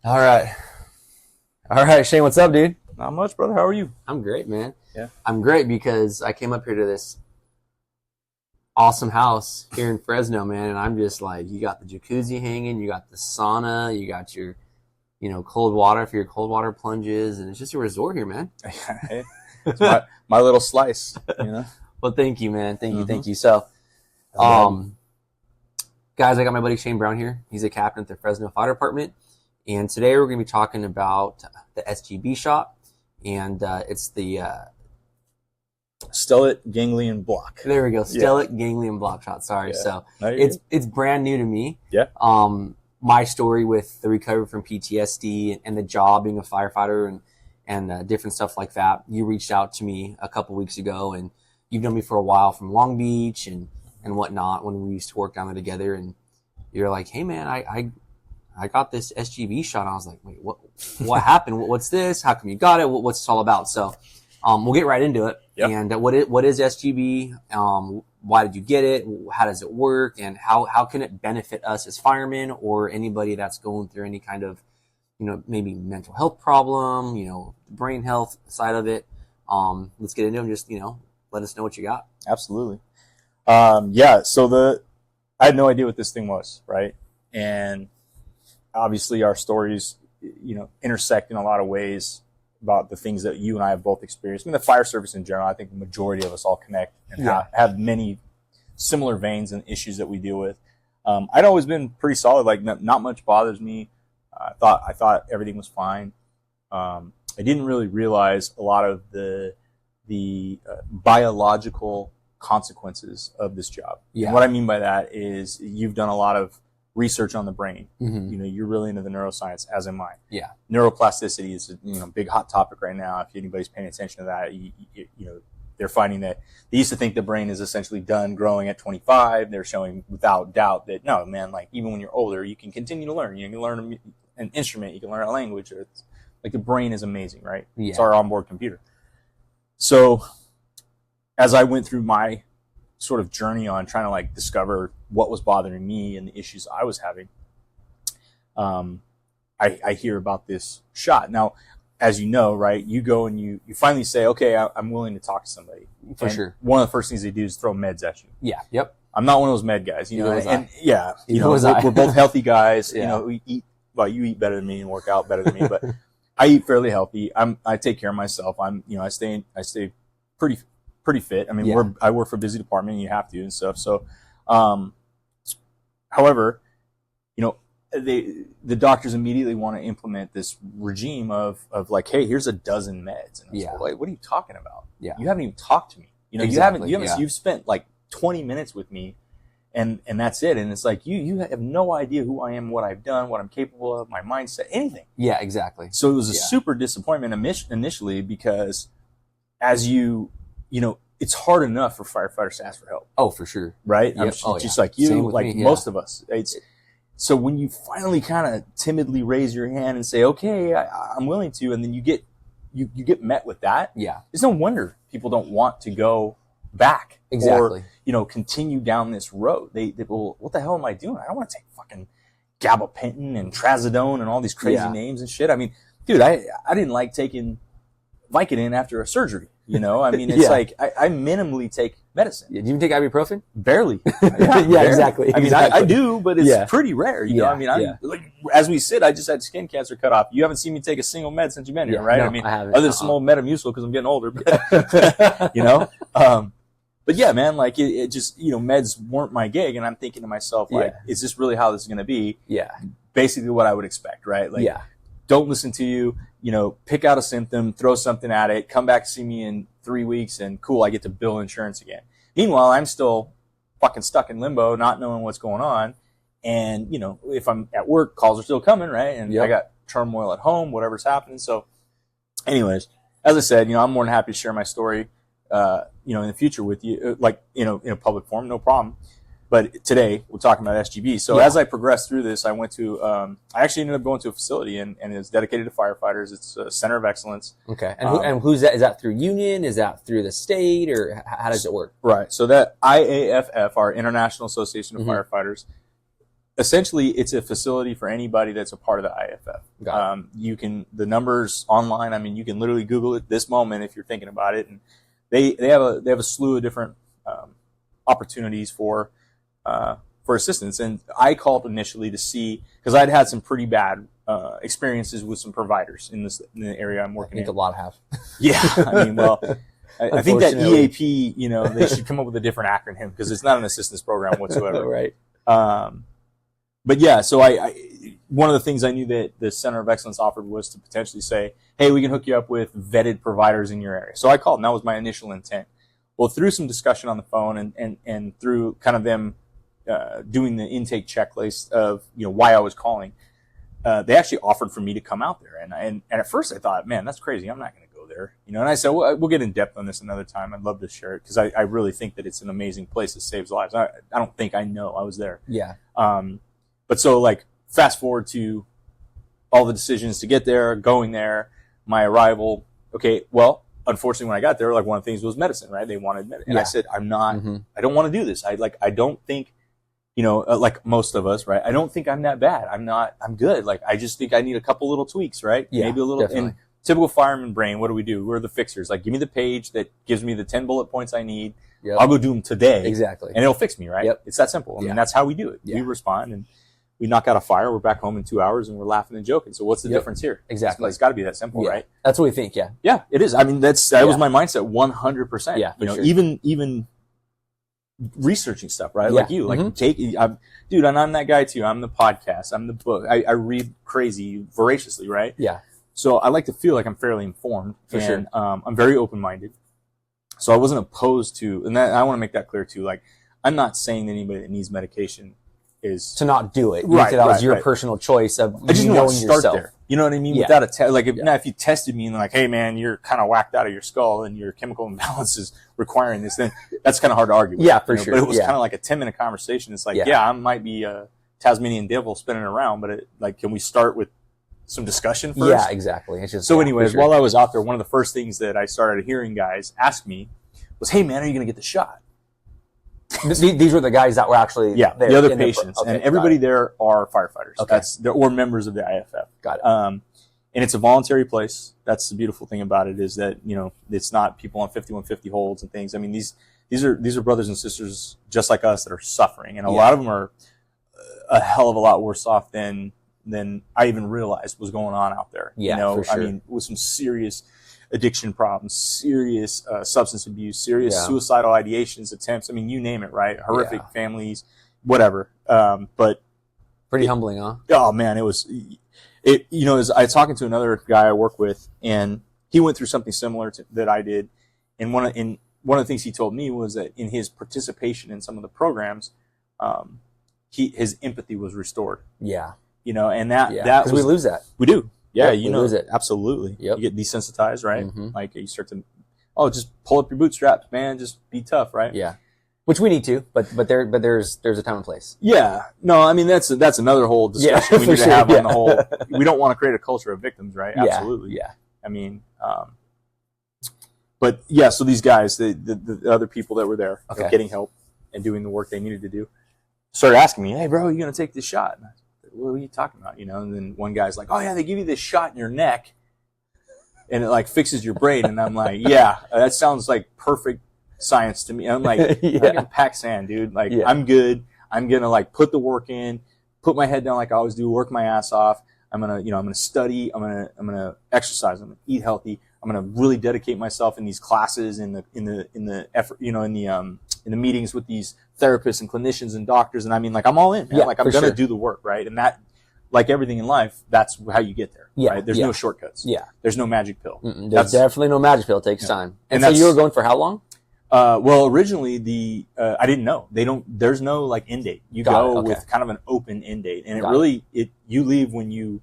All right. All right, Shane, what's up, dude? Not much, brother. How are you? I'm great, man. Yeah. I'm great because I came up here to this awesome house here in Fresno, man, and I'm just like, you got the jacuzzi hanging, you got the sauna, you got your, cold water for your cold water plunges, and it's just a resort here, man. Hey, it's my little slice, Well, thank you, man. Thank you. So, guys, I got my buddy Shane Brown here. He's a captain at the Fresno Fire Department. And today we're going to be talking about the SGB shot, and it's the Stellate Ganglion Block. There we go, Stellate Ganglion Block Shot. Sorry, so it's brand new to me. Yeah. My story with the recovery from PTSD and the job being a firefighter and different stuff like that. You reached out to me a couple weeks ago, and you've known me for a while from Long Beach and whatnot when we used to work down there together. And you're like, hey man, I got this SGB shot. And I was like, wait, what happened? What's this? How come you got it? What's this all about? So, we'll get right into it. Yep. And what is SGB? Why did you get it? How does it work? And how can it benefit us as firemen or anybody that's going through any kind of, maybe mental health problem, brain health side of it? Let's get into it and just, let us know what you got. Absolutely. So I had no idea what this thing was, right? And obviously our stories, intersect in a lot of ways about the things that you and I have both experienced. I mean, the fire service in general, I think the majority of us all connect and have many similar veins and issues that we deal with. I'd always been pretty solid. Like not much bothers me. I thought everything was fine. I didn't really realize a lot of the biological consequences of this job. Yeah. And what I mean by that is you've done a lot of research on the brain. Mm-hmm. You're really into the neuroscience, as am I. Yeah. Neuroplasticity is a big hot topic right now. If anybody's paying attention to that, they're finding that they used to think the brain is essentially done growing at 25. They're showing without doubt that no, man, like even when you're older, you can continue to learn. You can learn an instrument, you can learn a language. It's like the brain is amazing, right? Yeah. It's our onboard computer. So as I went through my sort of journey on trying to discover what was bothering me and the issues I was having, I hear about this shot. Now, as you know, right, you go and you finally say, okay, I'm willing to talk to somebody. For sure. One of the first things they do is throw meds at you. Yeah. Yep. I'm not one of those med guys, We're both healthy guys. Yeah. We eat, well, you eat better than me and work out better than me, but I eat fairly healthy. I take care of myself. I stay pretty fit. I mean, I work for a busy department and you have to and stuff. So, however, the doctors immediately want to implement this regime of like, hey, here's a dozen meds. And I was like, what are you talking about? Yeah. You haven't even talked to me. Exactly. You've spent like 20 minutes with me and that's it. And it's like, you have no idea who I am, what I've done, what I'm capable of, my mindset, anything. Yeah, exactly. So it was a super disappointment initially because as it's hard enough for firefighters to ask for help. Oh, for sure. Right? Yep. Just like you, me, most of us. So when you finally kind of timidly raise your hand and say, okay, I'm willing to, and then you get met with that. Yeah. It's no wonder people don't want to go back. Exactly. Or, continue down this road. They will, what the hell am I doing? I don't want to take fucking gabapentin and trazodone and all these crazy names and shit. I mean, dude, I didn't like taking Vicodin after a surgery. I mean, it's like I minimally take medicine. Yeah. Do you even take ibuprofen? Barely. Barely. Exactly. I mean, I do, but it's pretty rare. I mean, as we sit, I just had skin cancer cut off. You haven't seen me take a single med since you've been here, right? No, I mean, I haven't. other than some old Metamucil because I'm getting older. But yeah, man, like it just, meds weren't my gig. And I'm thinking to myself, like, is this really how this is going to be? Yeah. Basically what I would expect, right? Like, don't listen to you, pick out a symptom, throw something at it, come back to see me in 3 weeks and cool, I get to bill insurance again. Meanwhile, I'm still fucking stuck in limbo, not knowing what's going on. And, if I'm at work, calls are still coming, right? And I got turmoil at home, whatever's happening. So anyways, as I said, I'm more than happy to share my story, in the future with you, in a public forum, no problem. But today we're talking about SGB. So as I progressed through this, I went to, I actually ended up going to a facility and it's dedicated to firefighters. It's a center of excellence. Okay. And who's that? Is that through union? Is that through the state or how does it work? Right. So that IAFF, our International Association of Firefighters, essentially it's a facility for anybody that's a part of the IFF. You can, the numbers online, I mean, you can literally Google it this moment if you're thinking about it. And they have a slew of different opportunities for assistance. And I called initially to see, because I'd had some pretty bad experiences with some providers in the area I'm working in. I think a lot have. Yeah. I mean, well, I think that EAP, you know, they should come up with a different acronym because it's not an assistance program whatsoever. Right. But yeah, so I one of the things I knew that the Center of Excellence offered was to potentially say, hey, we can hook you up with vetted providers in your area. So I called, and that was my initial intent. Well, through some discussion on the phone and through kind of them doing the intake checklist of, you know, why I was calling, they actually offered for me to come out there. And at first I thought, man, that's crazy. I'm not going to go there. You know, and I said, well, we'll get in depth on this another time. I'd love to share it because I really think that it's an amazing place that saves lives. I don't think I know. I was there. Yeah. But so like fast forward to all the decisions to get there, going there, my arrival. Okay, well, unfortunately when I got there, like one of the things was medicine, right? They wanted medicine. And I said, I'm not, I don't want to do this. I don't think, you know, like most of us, right? I don't think I'm that bad. I'm good. Like, I just think I need a couple little tweaks, right? Yeah, maybe a little, definitely. in typical fireman brain, what do? We're the fixers. Like, give me the page that gives me the 10 bullet points I need. Yep. I'll go do them today. Exactly. And it'll fix me, right? Yep. It's that simple. I mean, that's how we do it. Yeah. We respond and we knock out a fire. We're back home in 2 hours and we're laughing and joking. So what's the difference here? Exactly. It's got to be that simple, right? That's what we think. Yeah. Yeah, it is. I mean, that was my mindset 100%. Yeah. You know, sure. even researching stuff, right? Yeah. Like you, like dude, and I'm that guy too. I'm the podcast. I'm the book. I read crazy voraciously, right? Yeah. So I like to feel like I'm fairly informed. For sure. I'm very open-minded. So I wasn't opposed to, and I want to make that clear too. Like, I'm not saying that anybody that needs medication is to not do it. Right, that was your right. personal choice of I just knowing want to start yourself. there. You know what I mean? Yeah. Without a test, like now if you tested me and like, hey man, you're kind of whacked out of your skull and your chemical imbalance is requiring this, then that's kind of hard to argue with. Yeah, for sure. But it was kind of like a 10-minute conversation. It's like, I might be a Tasmanian devil spinning around, but like, can we start with some discussion first? Yeah, exactly. It's just, so anyways, while I was out there, one of the first things that I started hearing guys ask me was, hey man, are you going to get the shot? These were the guys that were actually there, the other patients, and everybody there are firefighters. Okay. Or members of the IFF. Got it. And it's a voluntary place. That's the beautiful thing about it, is that, you know, it's not people on 5150 holds and things. I mean, these are brothers and sisters just like us that are suffering, and a lot of them are a hell of a lot worse off than I even realized was going on out there. Yeah, you know, for sure. I mean, with some serious addiction problems, serious substance abuse, serious suicidal ideations, attempts. I mean, you name it, right? Horrific families, whatever. But pretty humbling, huh? Oh man, it you know, I was talking to another guy I work with, and he went through something similar to that I did. And one of the things he told me was that in his participation in some of the programs, his empathy was restored. Yeah. You know, and that because we lose that. We do. Yeah, you know, lose it. Absolutely. Yep. You get desensitized, right? Like you start to, just pull up your bootstraps, man. Just be tough, right? Yeah. Which we need to, but there's a time and place. Yeah. No, I mean that's another whole discussion we need to have on the whole. We don't want to create a culture of victims, right? Absolutely. Yeah. I mean, but yeah. So these guys, the other people that were there, getting help and doing the work they needed to do, started asking me, "Hey, bro, you gonna take this shot?" And I said, what are you talking about? You know, and then one guy's like, "Oh yeah, they give you this shot in your neck, and it like fixes your brain." And I'm like, "Yeah, that sounds like perfect science to me." And I'm like, "I can pack sand, dude. Like, I'm good. I'm gonna like put the work in, put my head down like I always do, work my ass off. I'm gonna study. I'm gonna exercise. I'm gonna eat healthy. I'm gonna really dedicate myself in these classes, in the effort, you know, in the meetings with these therapists and clinicians and doctors. And I mean, like, I'm all in, man. Like, I'm going to do the work, right? And that, like everything in life, that's how you get there, right? There's no shortcuts. Yeah. There's no magic pill. There's definitely no magic pill. It takes time. And so you were going for how long? Well, originally I didn't know. There's no like end date. You go with kind of an open end date. And you leave when you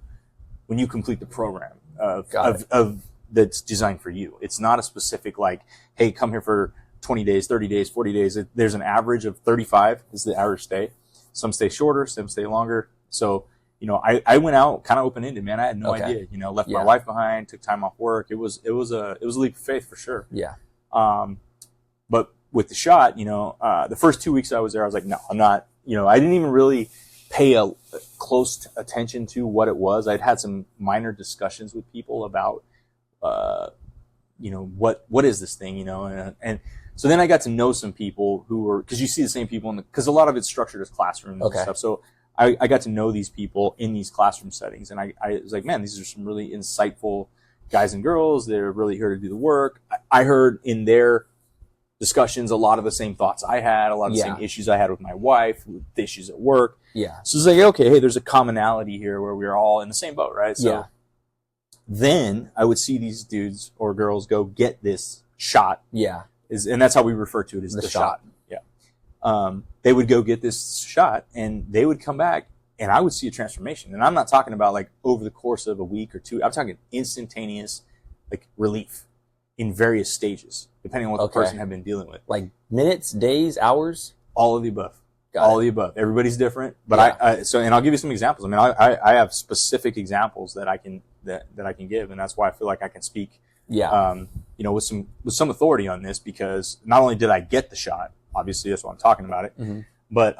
complete the program of that's designed for you. It's not a specific like, hey, come here for 20 days, 30 days, 40 days. There's an average of 35 is the average stay. Some stay shorter, some stay longer. So, you know, I went out kind of open-ended, man. I had no idea, you know, left my wife behind, took time off work. It was a leap of faith for sure. Yeah. But with the shot, you know, the first 2 weeks I was there, I was like, no, I'm not, you know, I didn't even really pay a close attention to what it was. I'd had some minor discussions with people about, what is this thing, and so then I got to know some people who were, because you see the same people because a lot of it's structured as classrooms and stuff. So I got to know these people in these classroom settings, and I was like, man, these are some really insightful guys and girls. They're really here to do the work. I heard in their discussions a lot of the same thoughts I had, a lot of the same issues I had with my wife, with issues at work. Yeah. So it's like, okay, hey, there's a commonality here where we're all in the same boat, right? So then I would see these dudes or girls go get this shot. Yeah. And that's how we refer to it, as the shot. Yeah. They would go get this shot and they would come back and I would see a transformation. And I'm not talking about like over the course of a week or two. I'm talking instantaneous like relief in various stages, depending on what the person had been dealing with. Like minutes, days, hours? All of the above. All of the above. Everybody's different. But and I'll give you some examples. I mean, I have specific examples that I can give, and that's why I feel like I can speak with some authority on this, because not only did I get the shot, obviously that's why I'm talking about it, but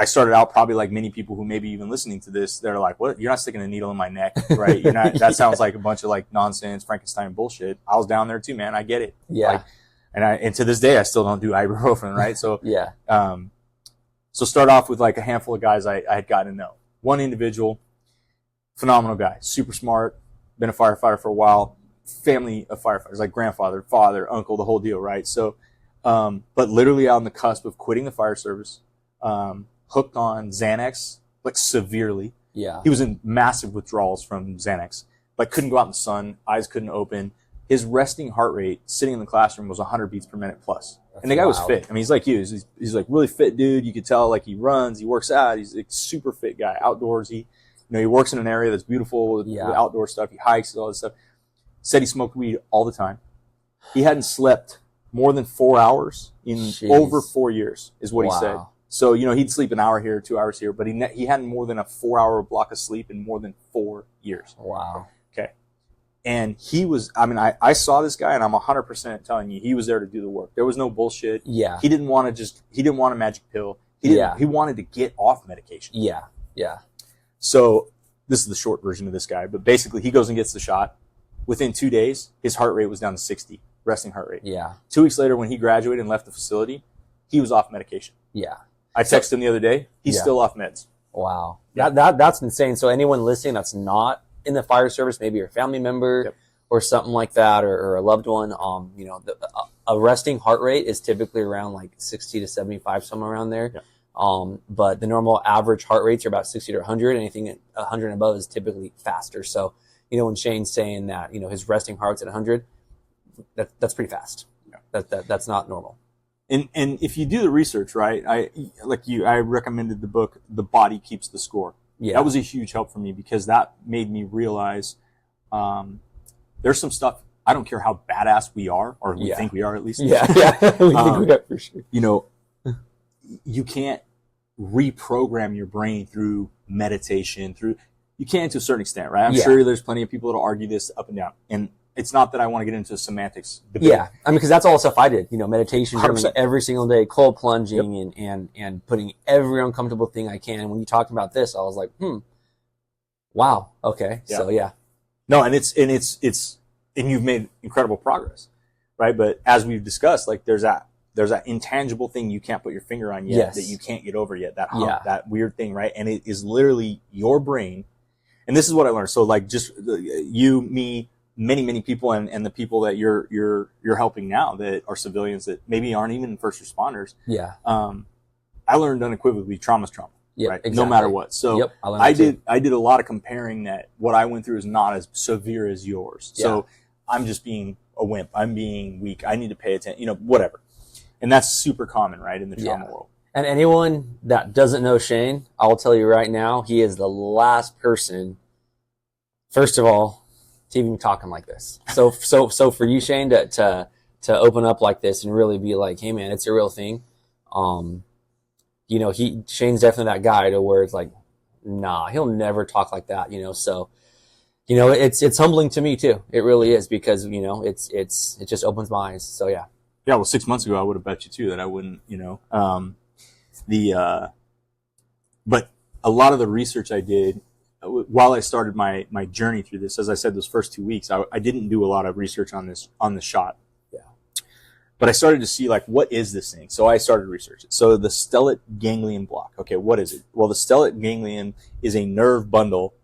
I started out probably like many people who may be even listening to this, they're like, what? You're not sticking a needle in my neck, right? You're not, that sounds like a bunch of like nonsense, Frankenstein bullshit. I was down there too, man. I get it. Yeah. Like, and to this day, I still don't do ibuprofen, right? So, so start off with like a handful of guys I had gotten to know. One individual, phenomenal guy, super smart, been a firefighter for a while, family of firefighters, like grandfather, father, uncle, the whole deal, right? So, but literally on the cusp of quitting the fire service, hooked on Xanax, like severely. Yeah. He was in massive withdrawals from Xanax, like couldn't go out in the sun, eyes couldn't open. His resting heart rate sitting in the classroom was 100 beats per minute plus. That's and the guy was fit. I mean, he's like you. He's like really fit dude. You could tell like he runs, he works out. He's a super fit guy, outdoorsy. He works in an area that's beautiful with outdoor stuff. He hikes and all this stuff. Said he smoked weed all the time. He hadn't slept more than 4 hours in over 4 years, is what he said. So, he'd sleep an hour here, 2 hours here, but he hadn't more than a 4 hour block of sleep in more than 4 years. Wow. Okay. And he was, I saw this guy and I'm 100% telling you, he was there to do the work. There was no bullshit. Yeah. He didn't want a magic pill. He wanted to get off medication. Yeah. Yeah. So this is the short version of this guy, but basically he goes and gets the shot. Within 2 days, his heart rate was down to 60, resting heart rate. Yeah. 2 weeks later, when he graduated and left the facility, he was off medication. Yeah. I texted him the other day. He's still off meds. Wow. Yeah. That's insane. So anyone listening that's not in the fire service, maybe your family member or something like that, or a loved one, a resting heart rate is typically around like 60 to 75, somewhere around there. Yeah. But the normal average heart rates are about 60 to 100. Anything at 100 and above is typically faster. So, when Shane's saying that, his resting heart's at 100, that's pretty fast. Yeah. That's not normal. And if you do the research, right, I recommended the book, The Body Keeps the Score. Yeah. That was a huge help for me, because that made me realize, there's some stuff, I don't care how badass we are, or we think we are at least. Yeah. We think we are for sure. You can't reprogram your brain through meditation, you can to a certain extent, right? I'm sure there's plenty of people that'll argue this up and down. And it's not that I want to get into semantics debate. Yeah. Because that's all the stuff I did, meditation every single day, cold plunging and putting every uncomfortable thing I can. And when you talked about this, I was like, wow. Okay. Yeah. So yeah. No, and you've made incredible progress, right? But as we've discussed, like there's that intangible thing you can't put your finger on yet, that you can't get over yet, that hump, that weird thing, right? And it is literally your brain. And this is what I learned. So like just you, me, many people and the people that you're helping now that are civilians that maybe aren't even first responders. Yeah. I learned unequivocally trauma's trauma. Yep, right. Exactly. No matter what. So I did a lot of comparing that what I went through is not as severe as yours. Yeah. So I'm just being a wimp. I'm being weak. I need to pay attention, whatever. And that's super common, right, in the trauma world. And anyone that doesn't know Shane, I'll tell you right now, he is the last person, first of all, to even be talking like this. So for you, Shane, to open up like this and really be like, hey man, it's a real thing. Shane's definitely that guy to where it's like, nah, he'll never talk like that, so, it's humbling to me too. It really is, because, it just opens my eyes. So yeah. Yeah. Well, 6 months ago, I would have bet you too that I wouldn't, but a lot of the research I did while I started my journey through this, as I said, those first 2 weeks, I didn't do a lot of research on the shot. Yeah. But I started to see, like, what is this thing? So I started to research it. So the stellate ganglion block. Okay, what is it? Well, the stellate ganglion is a nerve bundle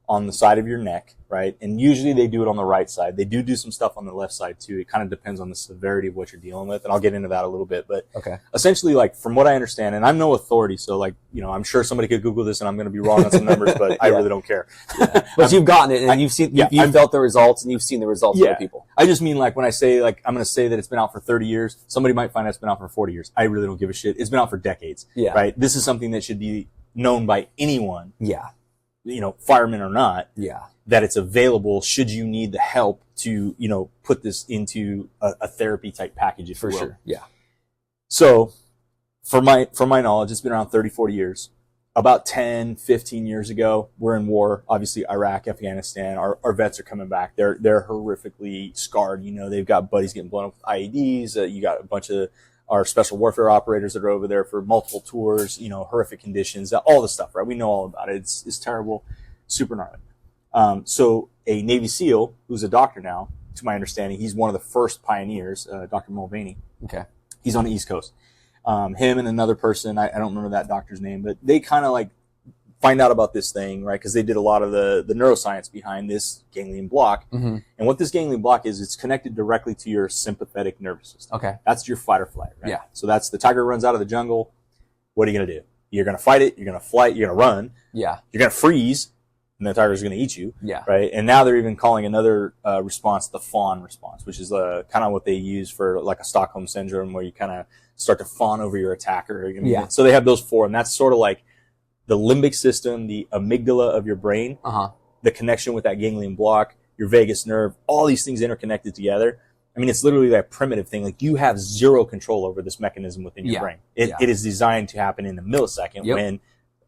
on the side of your neck, right? And usually they do it on the right side. They do some stuff on the left side too. It kind of depends on the severity of what you're dealing with. And I'll get into that a little bit. But essentially, like, from what I understand, and I'm no authority, so, like, you know, I'm sure somebody could Google this and I'm going to be wrong on some numbers, but I really don't care. But you've gotten it and you've seen, you've felt the results and you've seen the results of other people. I just mean, like, when I say, like, I'm going to say that it's been out for 30 years, somebody might find out it's been out for 40 years. I really don't give a shit. It's been out for decades. Yeah. Right? This is something that should be known by anyone. Yeah. You know, firemen or not. Yeah. That it's available should you need the help to, you know, put this into a therapy type package, if you will. For sure. Yeah. So from my knowledge, it's been around 30, 40 years. About 10, 15 years ago, we're in war. Obviously, Iraq, Afghanistan, our vets are coming back. They're horrifically scarred. You know, they've got buddies getting blown up with IEDs. You got a bunch of our special warfare operators that are over there for multiple tours, you know, horrific conditions, all this stuff, right? We know all about it. It's terrible, super gnarly. So a Navy SEAL, who's a doctor now, to my understanding, he's one of the first pioneers, Dr. Mulvaney. Okay. He's on the East Coast. Him and another person, I don't remember that doctor's name, but they kind of like find out about this thing, right? Because they did a lot of the neuroscience behind this ganglion block. Mm-hmm. And what this ganglion block is, it's connected directly to your sympathetic nervous system. Okay. That's your fight or flight, right? Yeah. So that's the tiger runs out of the jungle. What are you going to do? You're going to fight it. You're going to flight. You're going to run. Yeah. You're going to freeze. And the tiger's going to eat you. Yeah. Right. And now they're even calling another response the fawn response, which is kind of what they use for like a Stockholm syndrome, where you kind of start to fawn over your attacker. Yeah. So they have those four, and that's sort of like the limbic system, the amygdala of your brain, the connection with that ganglion block, your vagus nerve, all these things interconnected together. I mean, it's literally that primitive thing. Like, you have zero control over this mechanism within your brain. It is designed to happen in a millisecond when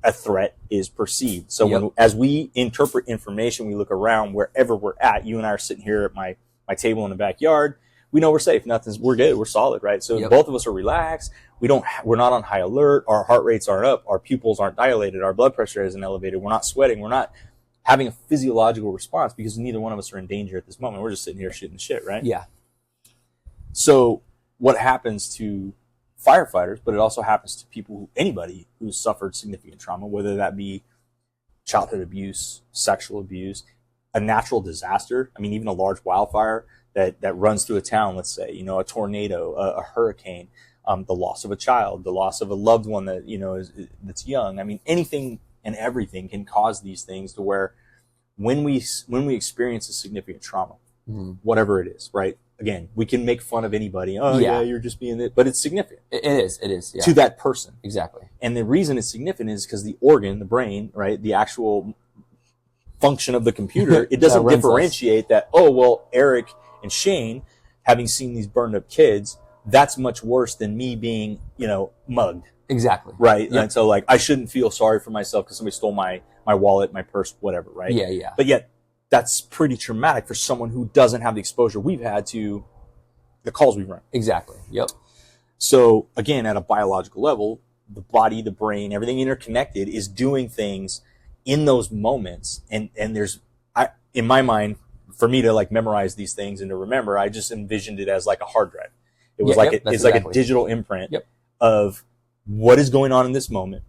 a threat is perceived. So as we interpret information, we look around wherever we're at. You and I are sitting here at my table in the backyard. We know we're safe. We're good. We're solid, right? So both of us are relaxed. We're not on high alert. Our heart rates aren't up. Our pupils aren't dilated. Our blood pressure isn't elevated. We're not sweating. We're not having a physiological response because neither one of us are in danger at this moment. We're just sitting here shooting the shit, right? Yeah. So what happens to firefighters, but it also happens to anybody who's suffered significant trauma, whether that be childhood abuse, sexual abuse, a natural disaster. I mean, even a large wildfire that runs through a town, let's say, you know, a tornado, a hurricane, the loss of a child, the loss of a loved one that, you know, that's young. I mean, anything and everything can cause these things to where when we experience a significant trauma, whatever it is, right? Again, we can make fun of anybody. Oh, yeah, you're just being it. But it's significant. It is. Yeah. To that person. Exactly. And the reason it's significant is because the organ, the brain, right, the actual function of the computer, it doesn't differentiate that, oh, well, Eric and Shane, having seen these burned up kids, that's much worse than me being, you know, mugged. Exactly. Right? Yep. And so, like, I shouldn't feel sorry for myself because somebody stole my wallet, my purse, whatever, right? Yeah, yeah. But yet, that's pretty traumatic for someone who doesn't have the exposure we've had to the calls we run. Exactly. Yep. So again, at a biological level, the body, the brain, everything interconnected is doing things in those moments. And in my mind, for me to like memorize these things and to remember, I just envisioned it as like a hard drive. It was like a digital imprint of what is going on in this moment.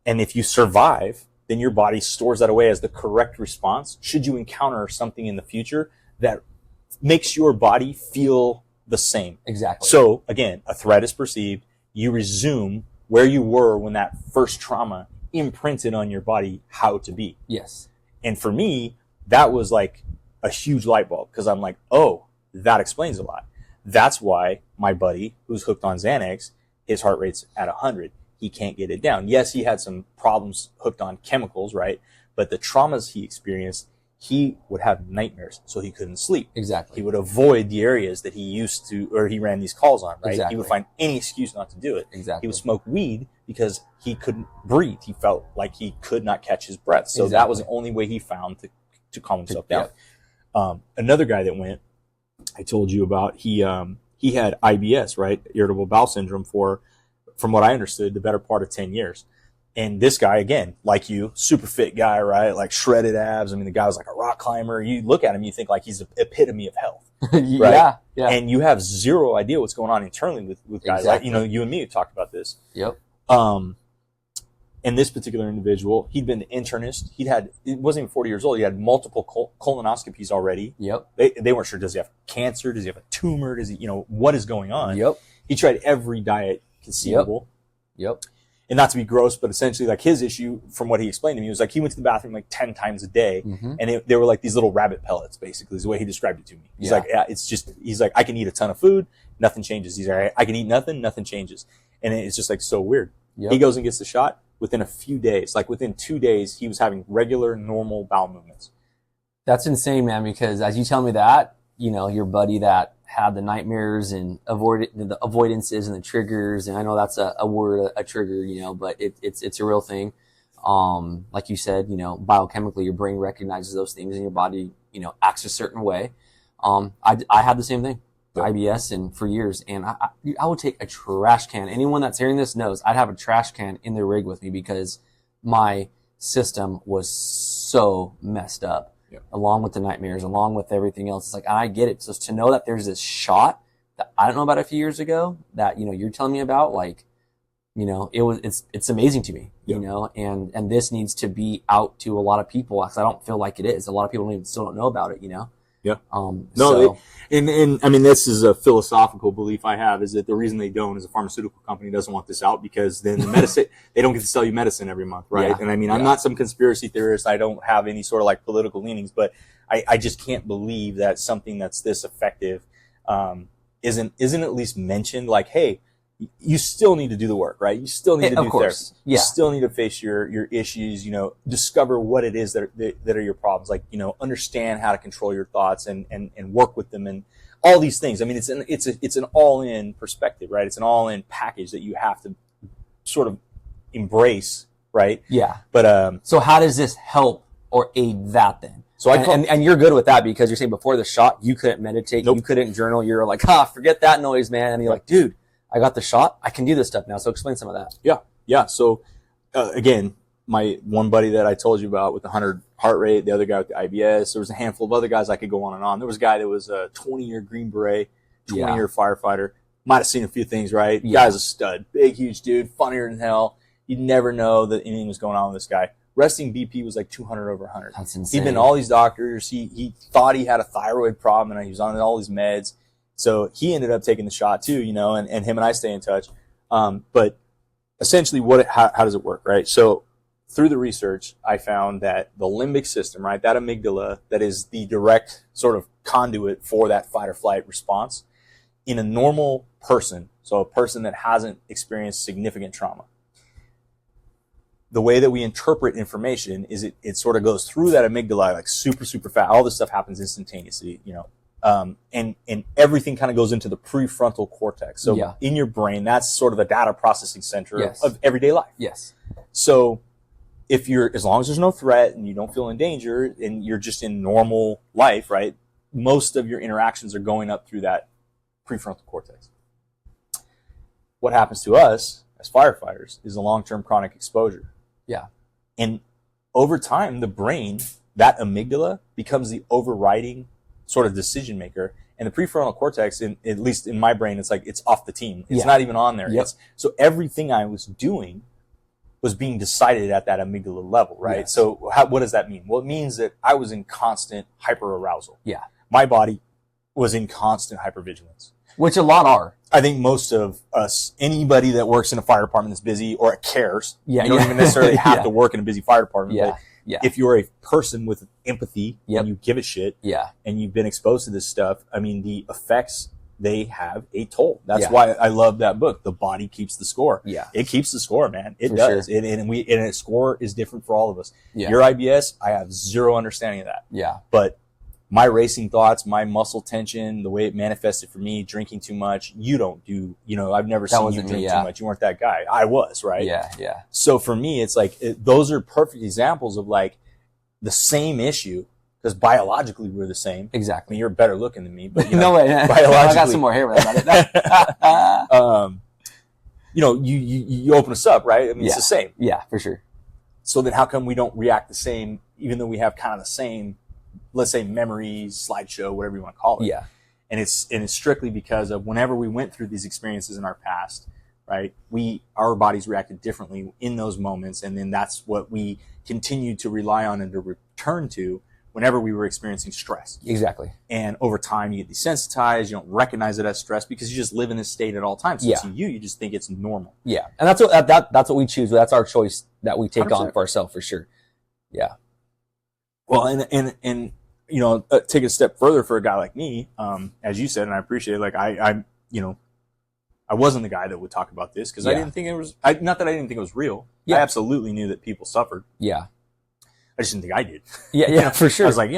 And if you survive, then your body stores that away as the correct response should you encounter something in the future that makes your body feel the same. Exactly. So again, a threat is perceived. You resume where you were when that first trauma imprinted on your body how to be. Yes. And for me, that was like a huge light bulb because I'm like, oh, that explains a lot. That's why my buddy who's hooked on Xanax, his heart rate's at 100. He can't get it down. Yes, he had some problems hooked on chemicals, right? But the traumas he experienced, he would have nightmares, so he couldn't sleep. Exactly. He would avoid the areas that he used to, or he ran these calls on, right? Exactly. He would find any excuse not to do it. Exactly. He would smoke weed because he couldn't breathe. He felt like he could not catch his breath. So that was the only way he found to calm himself down. Another guy that went, I told you about, he had IBS, right? Irritable bowel syndrome from what I understood, the better part of 10 years. And this guy, again, like you, super fit guy, right? Like shredded abs. I mean, the guy was like a rock climber. You look at him, you think like he's the epitome of health, right? Yeah. And you have zero idea what's going on internally with guys. Like, you know, you and me have talked about this. Yep. And this particular individual, he'd been an internist. It wasn't even 40 years old. He had multiple colonoscopies already. Yep. They weren't sure, does he have cancer? Does he have a tumor? Does he, you know, what is going on? Yep. He tried every diet conceivable. Yep. And not to be gross, but essentially like his issue from what he explained to me was like he went to the bathroom like 10 times a day, and they were like these little rabbit pellets, basically is the way he described it to me. He's like, yeah, he's like, I can eat a ton of food, nothing changes. He's like, I can eat nothing changes. And it's just like so weird. Yep. He goes and gets the shot. Within a few days, like within 2 days, he was having regular, normal bowel movements. That's insane, man, because as you tell me that, you know, your buddy that had the nightmares and the avoidances and the triggers, and I know that's a word, a trigger, you know, but it's a real thing. Like you said, you know, biochemically, your brain recognizes those things and your body, you know, acts a certain way. I had the same thing, IBS, and for years, and I would take a trash can. Anyone that's hearing this knows I'd have a trash can in the rig with me because my system was so messed up. Yep. Along with the nightmares, along with everything else. It's like, and I get it. So to know that there's this shot that I don't know about a few years ago that, you know, you're telling me about, like, you know, it's amazing to me, yep. You know, and this needs to be out to a lot of people because I don't feel like it is. A lot of people still don't know about it, you know? Yeah. And I mean, this is a philosophical belief I have, is that the reason they don't is a pharmaceutical company doesn't want this out because then the medicine, they don't get to sell you medicine every month, right? Yeah. And I mean, I'm not some conspiracy theorist. I don't have any sort of like political leanings, but I just can't believe that something that's this effective, isn't at least mentioned like, hey, you still need to do the work, right? You still need to do therapy. Yeah. You still need to face your issues, you know, discover what it is that are your problems. Like, you know, understand how to control your thoughts and work with them and all these things. I mean, it's an all-in perspective, right? It's an all-in package that you have to sort of embrace, right? Yeah. But, so how does this help or aid that then? So and you're good with that because you're saying before the shot, you couldn't meditate, nope. You couldn't journal. You're like, forget that noise, man. And you're like, dude, I got the shot. I can do this stuff now. So explain some of that. Yeah. So, again, my one buddy that I told you about with the 100 heart rate, the other guy with the IBS, there was a handful of other guys I could go on and on. There was a guy that was a 20-year Green Beret, 20-year firefighter. Might have seen a few things, right? Yeah. Guy's a stud. Big, huge dude. Funnier than hell. You'd never know that anything was going on with this guy. Resting BP was like 200 over 100. That's insane. He'd been to all these doctors. He thought he had a thyroid problem and he was on all these meds. So he ended up taking the shot too, you know, and him and I stay in touch. But essentially how does it work, right? So through the research, I found that the limbic system, right, that amygdala that is the direct sort of conduit for that fight or flight response in a normal person, so a person that hasn't experienced significant trauma, the way that we interpret information is it sort of goes through that amygdala like super, super fast. All this stuff happens instantaneously, you know. And everything kind of goes into the prefrontal cortex. So in your brain, that's sort of the data processing center of everyday life. Yes. So as long as there's no threat and you don't feel in danger and you're just in normal life, right? Most of your interactions are going up through that prefrontal cortex. What happens to us as firefighters is a long-term chronic exposure. Yeah. And over time, the brain, that amygdala becomes the overriding sort of decision maker, and the prefrontal cortex, at least in my brain, it's like it's off the team. It's not even on there. Yep. So everything I was doing was being decided at that amygdala level, right? Yes. So what does that mean? Well, it means that I was in constant hyperarousal. Yeah. My body was in constant hypervigilance. Which a lot are. I think most of us, anybody that works in a fire department that's busy or cares, you don't even necessarily have to work in a busy fire department. Yeah. But if you're a person with empathy and you give a shit and you've been exposed to this stuff, I mean, the effects, they have a toll. That's why I love that book. The body keeps the score. Yeah. It keeps the score, man. It does. Sure. And a score is different for all of us. Yeah. Your IBS, I have zero understanding of that. Yeah. But my racing thoughts, my muscle tension, the way it manifested for me, drinking too much, you don't do, I've never seen you drink too much. You weren't that guy. I was, right? Yeah, yeah. So for me, it's like, those are perfect examples of like the same issue, because biologically we're the same. Exactly. I mean, you're better looking than me, but no way. Biologically. I got some more hair about it. you open us up, right? I mean, it's the same. Yeah, for sure. So then how come we don't react the same, even though we have kind of the same, let's say, memories, slideshow, whatever you want to call it. Yeah. And it's strictly because of whenever we went through these experiences in our past, right? Our bodies reacted differently in those moments. And then that's what we continue to rely on and to return to whenever we were experiencing stress. Exactly. And over time, you get desensitized. You don't recognize it as stress because you just live in this state at all times. So to you just think it's normal. Yeah. And that's what we choose. That's our choice that we take 100%. on for ourselves, for sure. Yeah. Well, and take a step further for a guy like me, as you said, and I appreciate it. Like I wasn't the guy that would talk about this because I didn't think it was, not that I didn't think it was real. Yeah. I absolutely knew that people suffered. Yeah. I just didn't think I did. Yeah, for sure. I was like,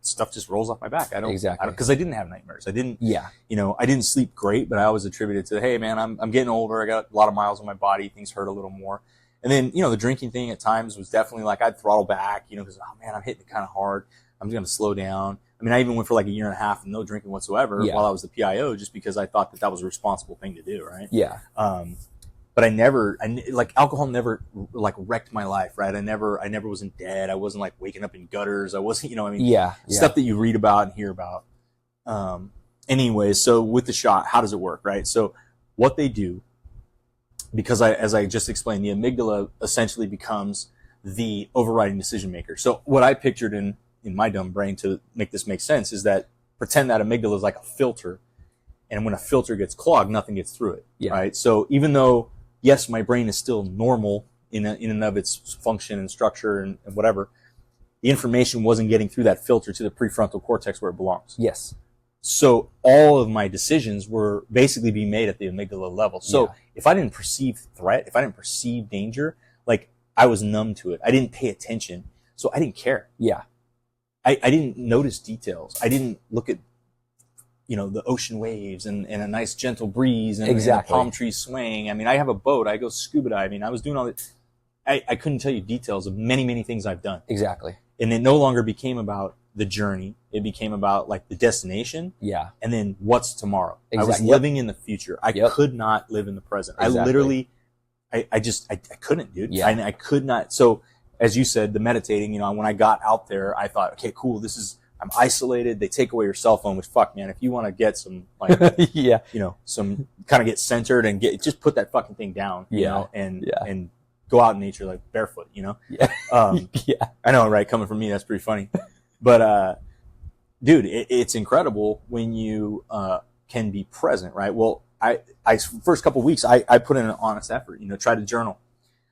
stuff just rolls off my back. Exactly. Because I didn't have nightmares. I didn't sleep great, but I always attributed to, hey man, I'm getting older. I got a lot of miles on my body. Things hurt a little more. And then, the drinking thing at times was definitely like I'd throttle back, because, oh man, I'm hitting it kind of hard. I'm going to slow down. I mean, I even went for like a year and a half and no drinking whatsoever while I was the PIO, just because I thought that was a responsible thing to do. Right. Yeah. But alcohol never like wrecked my life, right? I never was in debt. I wasn't like waking up in gutters. I wasn't, stuff that you read about and hear about. Anyways, so with the shot, how does it work, right? So what they do, because as I just explained, the amygdala essentially becomes the overriding decision maker. So what I pictured in my dumb brain to make this make sense is that pretend that amygdala is like a filter. And when a filter gets clogged, nothing gets through it, right? So even though, yes, my brain is still normal in and of its function and structure and whatever, the information wasn't getting through that filter to the prefrontal cortex where it belongs. Yes. So all of my decisions were basically being made at the amygdala level. So if I didn't perceive threat, if I didn't perceive danger, like I was numb to it. I didn't pay attention. So I didn't care. Yeah. I didn't notice details. I didn't look at the ocean waves and a nice gentle breeze and a palm tree swaying. I mean, I have a boat. I go scuba diving. I was doing all that. I couldn't tell you details of many, many things I've done. Exactly. And it no longer became about the journey. It became about like the destination. Yeah. And then what's tomorrow. Exactly. I was living in the future. I could not live in the present. Exactly. I literally, I couldn't, dude. Yeah. I could not. So as you said, the meditating, when I got out there, I thought, okay, cool. I'm isolated. They take away your cell phone, which fuck, man, if you want to get some, like, some kind of get centered and just put that fucking thing down, and go out in nature, like barefoot, Yeah. I know, right? Coming from me, that's pretty funny. But, dude, it's incredible when you, can be present, right? Well, I first couple of weeks, I put in an honest effort, try to journal.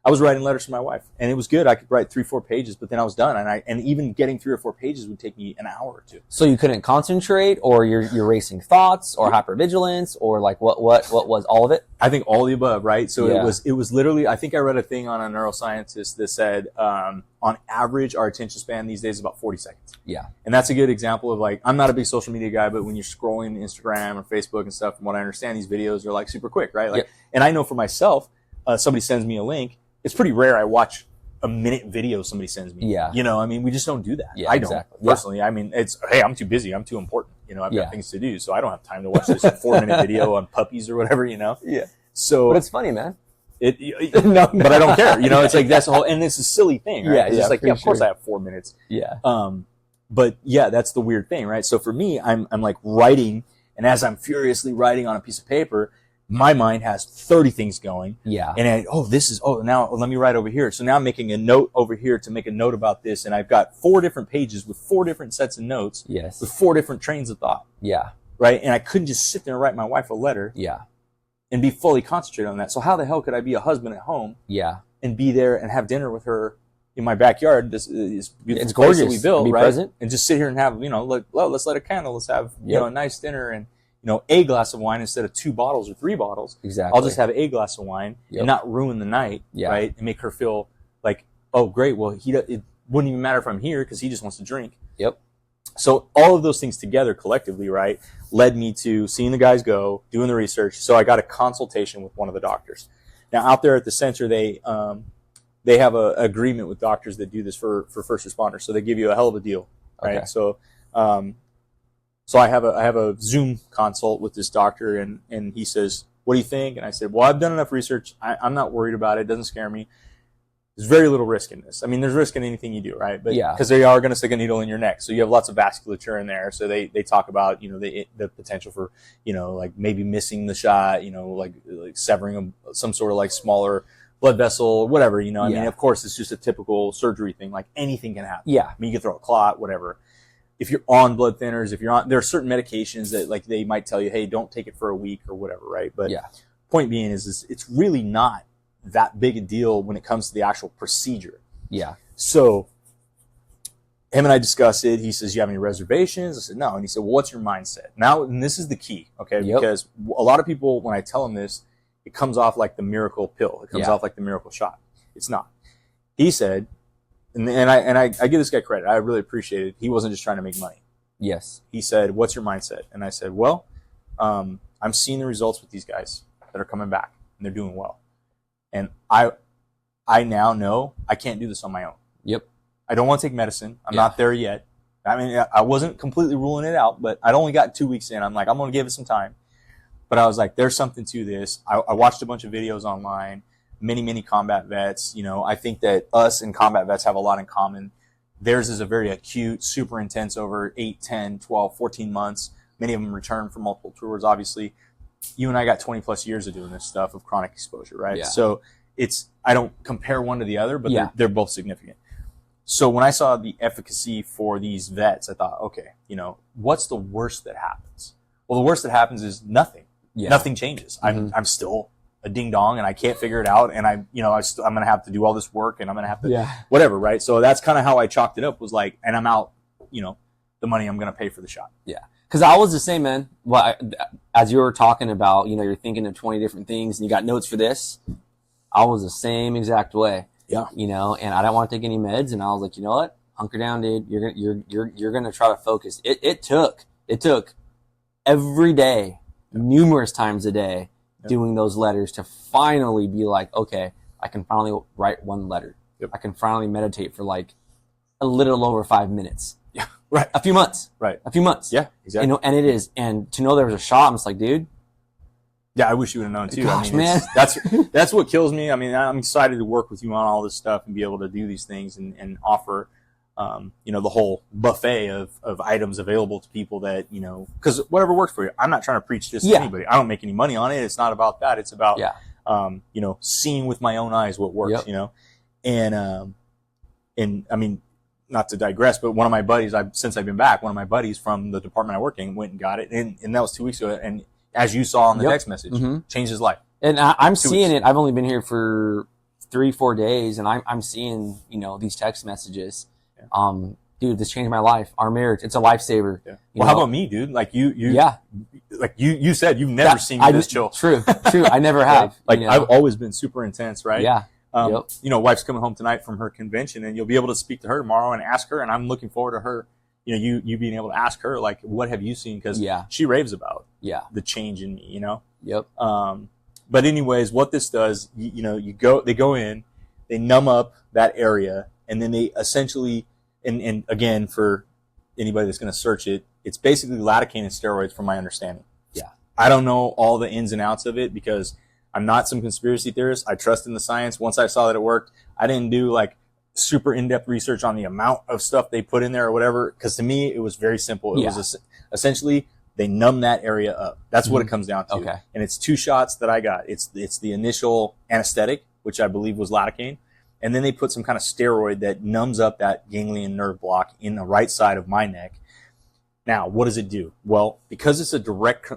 I was writing letters to my wife, and it was good. I could write 3-4 pages, but then I was done. And even getting 3 or 4 pages would take me an hour or two. So you couldn't concentrate, or you're racing thoughts, or hypervigilance, or like what was all of it? I think all of the above, right? So it was literally, I think I read a thing on a neuroscientist that said, on average, our attention span these days is about 40 seconds. Yeah. And that's a good example of like, I'm not a big social media guy, but when you're scrolling Instagram or Facebook and stuff, from what I understand, these videos are like super quick, right? Like, and I know for myself, somebody sends me a link. It's pretty rare I watch a minute video somebody sends me. Yeah. I mean, we just don't do that. Yeah, I don't personally. I mean, hey, I'm too busy. I'm too important. I've got things to do. So I don't have time to watch this 4-minute video on puppies or whatever, Yeah. So. But it's funny, man. No, but I don't care. It's like, that's the whole, and it's a silly thing, right? It's just like, of course I have 4 minutes. Yeah. But yeah, that's the weird thing, right? So for me, I'm like writing, and as I'm furiously writing on a piece of paper, my mind has 30 things going. Yeah. And now let me write over here. So now I'm making a note over here to make a note about this. And I've got 4 different pages with 4 different sets of notes. Yes. With 4 different trains of thought. Yeah. Right. And I couldn't just sit there and write my wife a letter. Yeah. And be fully concentrated on that. So how the hell could I be a husband at home? Yeah. And be there and have dinner with her in my backyard? This is beautiful. It's gorgeous. That we built, right? Present. And just sit here and have, let's light a candle. Let's have, a nice dinner and, a glass of wine instead of 2 bottles or 3 bottles. Exactly. I'll just have a glass of wine and not ruin the night, right? And make her feel like, oh, great. Well, it wouldn't even matter if I'm here because he just wants to drink. Yep. So all of those things together collectively, right, led me to seeing the guys go, doing the research. So I got a consultation with one of the doctors. Now, out there at the center, they have a agreement with doctors that do this for first responders. So they give you a hell of a deal, right? Okay. So, so I have a Zoom consult with this doctor, and he says, What do you think? And I said, well, I've done enough research. I'm not worried about it. It doesn't scare me. There's very little risk in this. I mean, there's risk in anything you do, right? But because they are going to stick a needle in your neck. So you have lots of vasculature in there. So they talk about, the potential for, like maybe missing the shot, like severing some sort of like smaller blood vessel, whatever, I mean, of course, it's just a typical surgery thing. Like anything can happen. Yeah. I mean, you can throw a clot, whatever. If you're on blood thinners, there are certain medications that like they might tell you, hey, don't take it for a week or whatever, right? But point being is it's really not that big a deal when it comes to the actual procedure. Yeah. So him and I discussed it. He says, you have any reservations? I said, no. And he said, well, what's your mindset? Now, and this is the key, okay? Because a lot of people, when I tell them this, it comes off like the miracle pill. It comes off like the miracle shot. It's not. He said, and I give this guy credit. I really appreciate it. He wasn't just trying to make money. Yes. He said, what's your mindset? And I said, well, I'm seeing the results with these guys that are coming back, and they're doing well. And I now know I can't do this on my own. Yep. I don't want to take medicine. I'm not there yet. I mean, I wasn't completely ruling it out, but I'd only got 2 weeks in. I'm like, I'm going to give it some time. But I was like, there's something to this. I watched a bunch of videos online, many combat vets. I think that us and combat vets have a lot in common. Theirs is a very acute, super intense over 8, 10, 12, 14 months. Many of them return from multiple tours, obviously. You and I got 20 plus years of doing this stuff of chronic exposure, right? Yeah. So I don't compare one to the other, but they're both significant. So when I saw the efficacy for these vets, I thought, okay, what's the worst that happens? Well, the worst that happens is nothing. Yeah. Nothing changes. I'm still a ding dong and I can't figure it out. And I'm going to have to do all this work and I'm going to have to, whatever, right? So that's kind of how I chalked it up, was like, and I'm out, the money I'm going to pay for the shot. Yeah. Because I was the same, man. Well, as you were talking about, you're thinking of 20 different things and you got notes for this. I was the same exact way. Yeah. And I didn't want to take any meds. And I was like, you know what? Hunker down, dude. You're going to try to focus. It took every day, numerous times a day, doing those letters to finally be like, okay, I can finally write one letter. Yep. I can finally meditate for like a little over 5 minutes. Yeah. Right. A few months. Right. A few months. Yeah, exactly. And it is. And to know there was a shot, I'm just like, dude. Yeah, I wish you would have known too. Gosh, man. That's what kills me. I mean, I'm excited to work with you on all this stuff and be able to do these things and offer, the whole buffet of items available to people that, because whatever works for you. I'm not trying to preach this to anybody. I don't make any money on it. It's not about that. It's about, seeing with my own eyes what works, and I mean, not to digress, but one of my buddies, since I've been back, one of my buddies from the department I work in went and got it. And that was 2 weeks ago. And as you saw on the text message, changed his life. And I'm seeing it. I've only been here for 3-4 days and I'm seeing, these text messages. Yeah. Dude, this changed my life. Our marriage, it's a lifesaver. Yeah. Well, how about me, dude? Like you said, you've never seen me this chill. True. I never have. I've always been super intense, right? Yeah. Wife's coming home tonight from her convention and you'll be able to speak to her tomorrow and ask her. And I'm looking forward to her, you being able to ask her, like, what have you seen? Cause she raves about the change in me, Yep. But anyways, what this does, they go in, they numb up that area and then they essentially, and again, for anybody that's going to search it, it's basically lidocaine and steroids from my understanding. Yeah. I don't know all the ins and outs of it because I'm not some conspiracy theorist. I trust in the science. Once I saw that it worked, I didn't do like super in-depth research on the amount of stuff they put in there or whatever. Cause to me, it was very simple. It was essentially they numb that area up. That's what it comes down to. Okay. And it's 2 shots that I got. It's the initial anesthetic, which I believe was lidocaine. And then they put some kind of steroid that numbs up that ganglion nerve block in the right side of my neck. Now, what does it do? Well, because it's a direct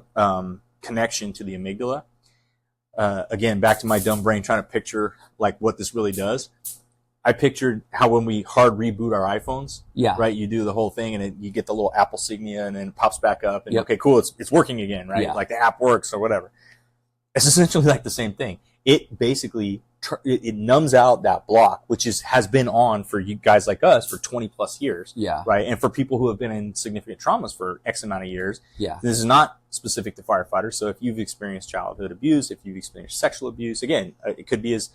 connection to the amygdala, again, back to my dumb brain trying to picture like what this really does. I pictured how when we hard reboot our iPhones, right? You do the whole thing and you get the little Apple signia and then it pops back up and okay, cool. It's working again, right? Yeah. Like the app works or whatever. It's essentially like the same thing. It basically, it numbs out that block, which has been on for you guys like us for 20 plus years. Yeah. Right. And for people who have been in significant traumas for X amount of years. Yeah. This is not specific to firefighters. So if you've experienced childhood abuse, if you've experienced sexual abuse, again, it could be as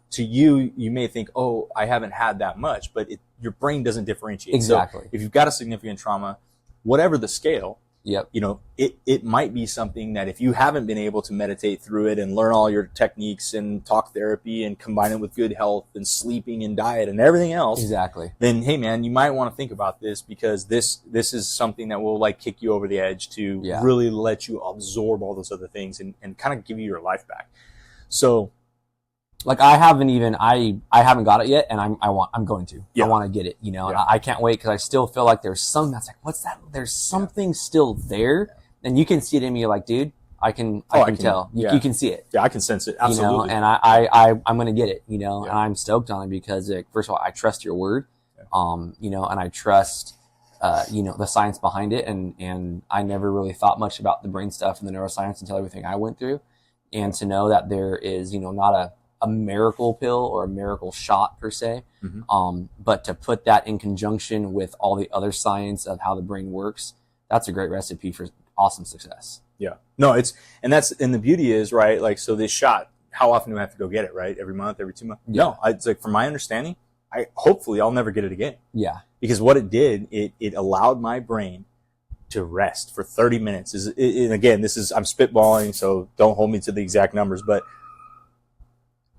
to you may think, oh, I haven't had that much, but your brain doesn't differentiate. Exactly. So if you've got a significant trauma, whatever the scale, Yep. You know, it might be something that if you haven't been able to meditate through it and learn all your techniques and talk therapy and combine it with good health and sleeping and diet and everything else, exactly, then hey man, you might want to think about this, because this is something that will like kick you over the edge to really let you absorb all those other things and kind of give you your life back. So like I haven't got it yet, and I'm going to. I want to get it, you know. And I can't wait, because I still feel like there's something that's like, what's that? There's something still there, and you can see it in me. You're like, dude, I can tell. You can see it. Yeah, I can sense it. Absolutely. You know, and I'm gonna get it, you know, and I'm stoked on it, because like, first of all, I trust your word, you know, and I trust, you know, the science behind it, and I never really thought much about the brain stuff and the neuroscience until everything I went through, and to know that there is, you know, not a miracle pill or a miracle shot per se, but to put that in conjunction with all the other science of how the brain works, that's a great recipe for awesome success. Yeah. No, and the beauty is, right, like, so this shot, how often do I have to go get it, right? Every month, every 2 months? Yeah. No, it's like, from my understanding, hopefully I'll never get it again. Yeah. Because what it did, it allowed my brain to rest for 30 minutes. And again, I'm spitballing, so don't hold me to the exact numbers, but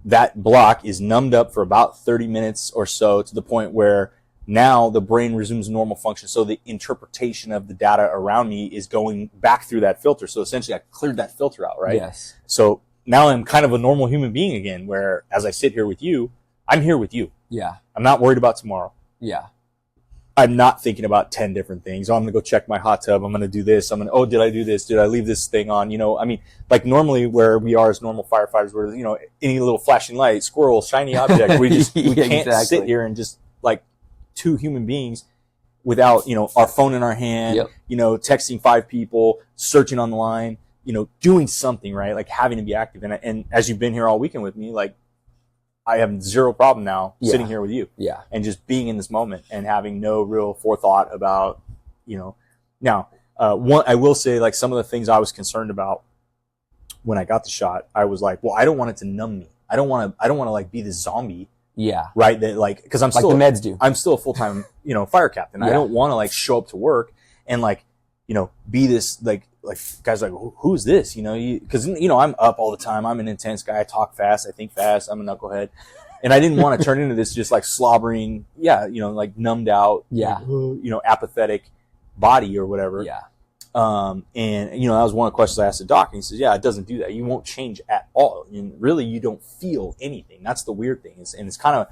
that block is numbed up for about 30 minutes or so, to the point where now the brain resumes normal function. So the interpretation of the data around me is going back through that filter. So essentially I cleared that filter out, right? Yes. So now I'm kind of a normal human being again, where as I sit here with you, I'm here with you. Yeah. I'm not worried about tomorrow. Yeah. I'm not thinking about 10 different things. Oh, I'm going to go check my hot tub. I'm going to do this. Did I do this? Did I leave this thing on? You know, I mean, like normally where we are as normal firefighters, where, you know, any little flashing light, squirrel, shiny object, we can't sit here and just like two human beings without, you know, our phone in our hand, you know, texting 5 people, searching on the line, you know, doing something, right? Like having to be active. And as you've been here all weekend with me, like, I have zero problem now sitting here with you, and just being in this moment and having no real forethought about, you know. Now, I will say, like, some of the things I was concerned about when I got the shot, I was like, well, I don't want it to numb me. I don't want to like be this zombie. Yeah. Right. That like, because I'm still like the meds do. I'm still a full-time, you know, fire captain. I don't want to like show up to work and like, you know, be this like guys like, who's this? You know, because you know, I'm up all the time. I'm an intense guy. I talk fast. I think fast. I'm a knucklehead, and I didn't want to turn into this just like slobbering, you know, like numbed out, you know, apathetic body or whatever. Yeah. And you know, that was one of the questions I asked the doc, and he says, yeah, it doesn't do that. You won't change at all. And really, you don't feel anything. That's the weird thing. And it's kind of,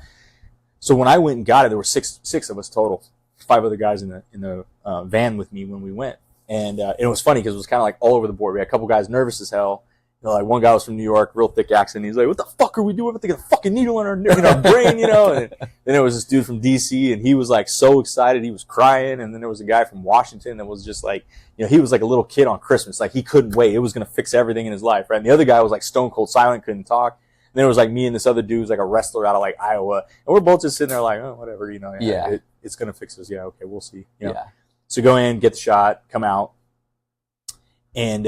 so when I went and got it, there were six of us total, 5 other guys in the van with me when we went. And it was funny because it was kind of like all over the board. We had a couple guys nervous as hell. You know, like one guy was from New York, real thick accent. He's like, "What the fuck are we doing? We're taking a fucking needle in our brain, you know?" And then there was this dude from DC, and he was like so excited, he was crying. And then there was a guy from Washington that was just like, you know, he was like a little kid on Christmas, like he couldn't wait. It was gonna fix everything in his life, right? And the other guy was like stone cold silent, couldn't talk. And then it was like me and this other dude who's like a wrestler out of like Iowa, and we're both just sitting there like, oh, whatever, you know, it's gonna fix us. Yeah, okay, we'll see. You know? So go in, get the shot, come out. And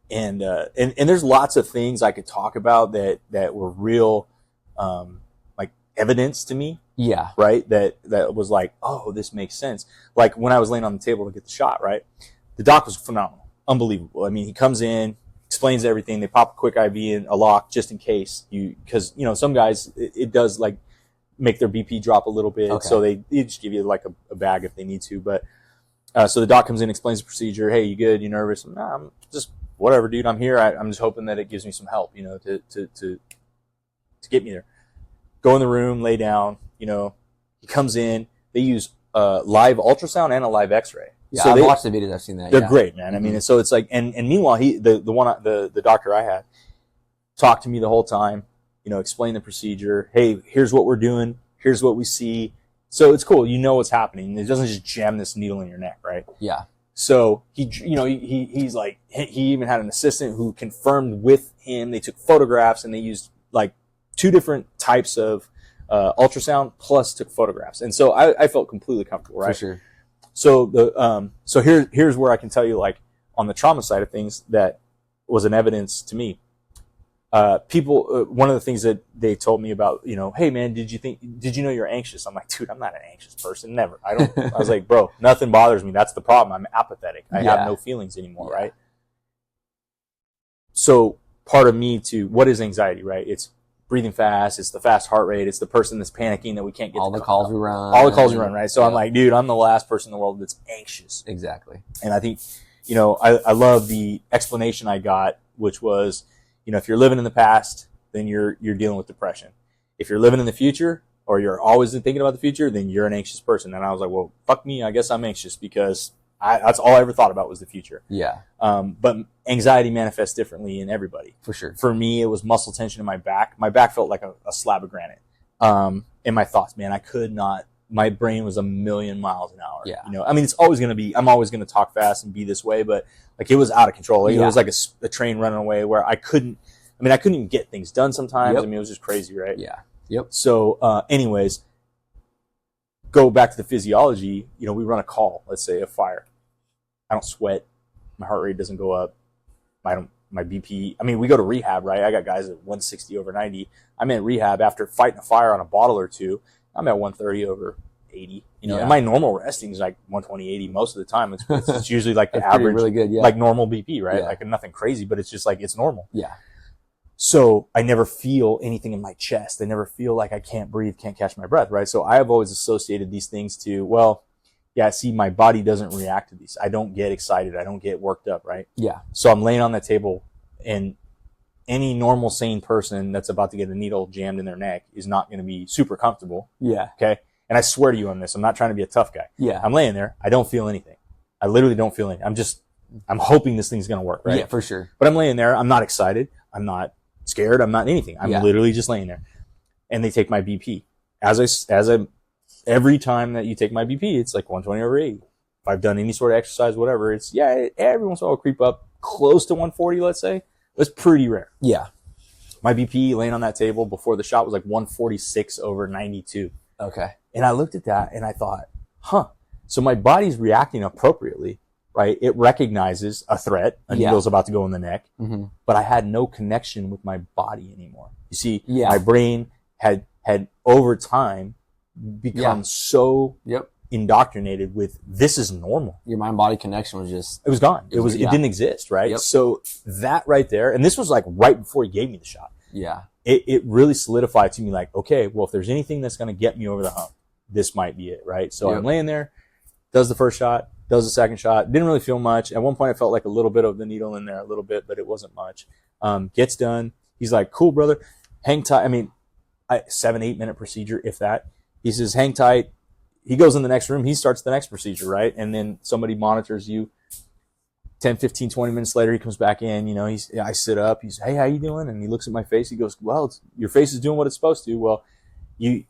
there's lots of things I could talk about that were real, like evidence to me. Yeah. Right. That was like, oh, this makes sense. Like when I was laying on the table to get the shot, right? The doc was phenomenal. Unbelievable. I mean, he comes in, explains everything. They pop a quick IV in a lock just in case because, you know, some guys, it does like make their BP drop a little bit. Okay. So they just give you like a bag if they need to. But, so the doc comes in, explains the procedure. Hey, you good? You nervous? Nah, I'm just whatever, dude. I'm here. I'm just hoping that it gives me some help, you know, to get me there. Go in the room, lay down. You know, he comes in. They use live ultrasound and a live X-ray. Yeah, so I've watched the videos. I've seen that. They're great, man. I mean, so it's like, and meanwhile, the doctor I had talked to me the whole time. You know, explain the procedure. Hey, here's what we're doing. Here's what we see. So it's cool. You know what's happening. It doesn't just jam this needle in your neck, right? Yeah. So he's like, he even had an assistant who confirmed with him. They took photographs and they used like 2 different types of ultrasound plus took photographs. And so I felt completely comfortable, right? For sure. So so here's where I can tell you, like, on the trauma side of things, that was an evidence to me. people, one of the things that they told me about, hey man, did you know you're anxious? I'm like, dude, I'm not an anxious person. Never. I was like, bro, nothing bothers me. That's the problem. I'm apathetic. I have no feelings anymore. Yeah. Right. So part of me what is anxiety, right? It's breathing fast. It's the fast heart rate. It's the person that's panicking that we can't get all the calls we run. All the calls we run, right? So I'm like, dude, I'm the last person in the world that's anxious. Exactly. And I think, I love the explanation I got, which was, if you're living in the past, then you're dealing with depression. If you're living in the future, or you're always thinking about the future, then you're an anxious person. And I was like, well, fuck me. I guess I'm anxious because that's all I ever thought about was the future. Yeah. But anxiety manifests differently in everybody. For sure. For me, it was muscle tension in my back. My back felt like a slab of granite. And my thoughts, man, I could not. My brain was a million miles an hour. Yeah. It's always going to be, I'm always going to talk fast and be this way, but like it was out of control. It was like a train running away where I couldn't even get things done sometimes. Yep. It was just crazy, right? Yeah. Yep. So, anyways, go back to the physiology. We run a call, let's say a fire. I don't sweat. My heart rate doesn't go up. My BP, we go to rehab, right? I got guys at 160 over 90. I'm in rehab after fighting a fire on a bottle or two. I'm at 130 over 80. And my normal resting is like 120, 80 most of the time. It's usually like the average, really good, like normal BP, right? Yeah. Like nothing crazy, but it's just like, it's normal. Yeah. So I never feel anything in my chest. I never feel like I can't breathe, can't catch my breath, right? So I have always associated these things to, my body doesn't react to these. I don't get excited. I don't get worked up, right? Yeah. So I'm laying on that table, and any normal, sane person that's about to get a needle jammed in their neck is not going to be super comfortable. Yeah. Okay. And I swear to you on this, I'm not trying to be a tough guy. Yeah. I'm laying there. I don't feel anything. I literally don't feel anything. I'm hoping this thing's going to work, right? Yeah, for sure. But I'm laying there. I'm not excited. I'm not scared. I'm not anything. I'm literally just laying there. And they take my BP. Every time that you take my BP, it's like 120 over 80. If I've done any sort of exercise, whatever, it's, every once in a while it'll creep up close to 140, let's say. It's pretty rare. Yeah. My BP laying on that table before the shot was like 146 over 92. Okay. And I looked at that and I thought, so my body's reacting appropriately, right? It recognizes a threat. A needle's about to go in the neck. Mm-hmm. But I had no connection with my body anymore. You see, my brain had over time become so indoctrinated with this is normal. Your mind-body connection was it was gone. It didn't exist, right? Yep. So that right there, and this was like right before he gave me the shot. Yeah. It really solidified to me like, okay, well, if there's anything that's going to get me over the hump, this might be it, right? So I'm laying there, does the first shot, does the second shot, didn't really feel much. At one point I felt like a little bit of the needle in there, a little bit, but it wasn't much. Gets done. He's like, cool, brother, hang tight. 7-8 minute procedure, if that. He says, hang tight. He goes in the next room. He starts the next procedure, right? And then somebody monitors you. 10, 15, 20 minutes later, he comes back in. I sit up. He's, hey, how you doing? And he looks at my face. He goes, well, your face is doing what it's supposed to. Well,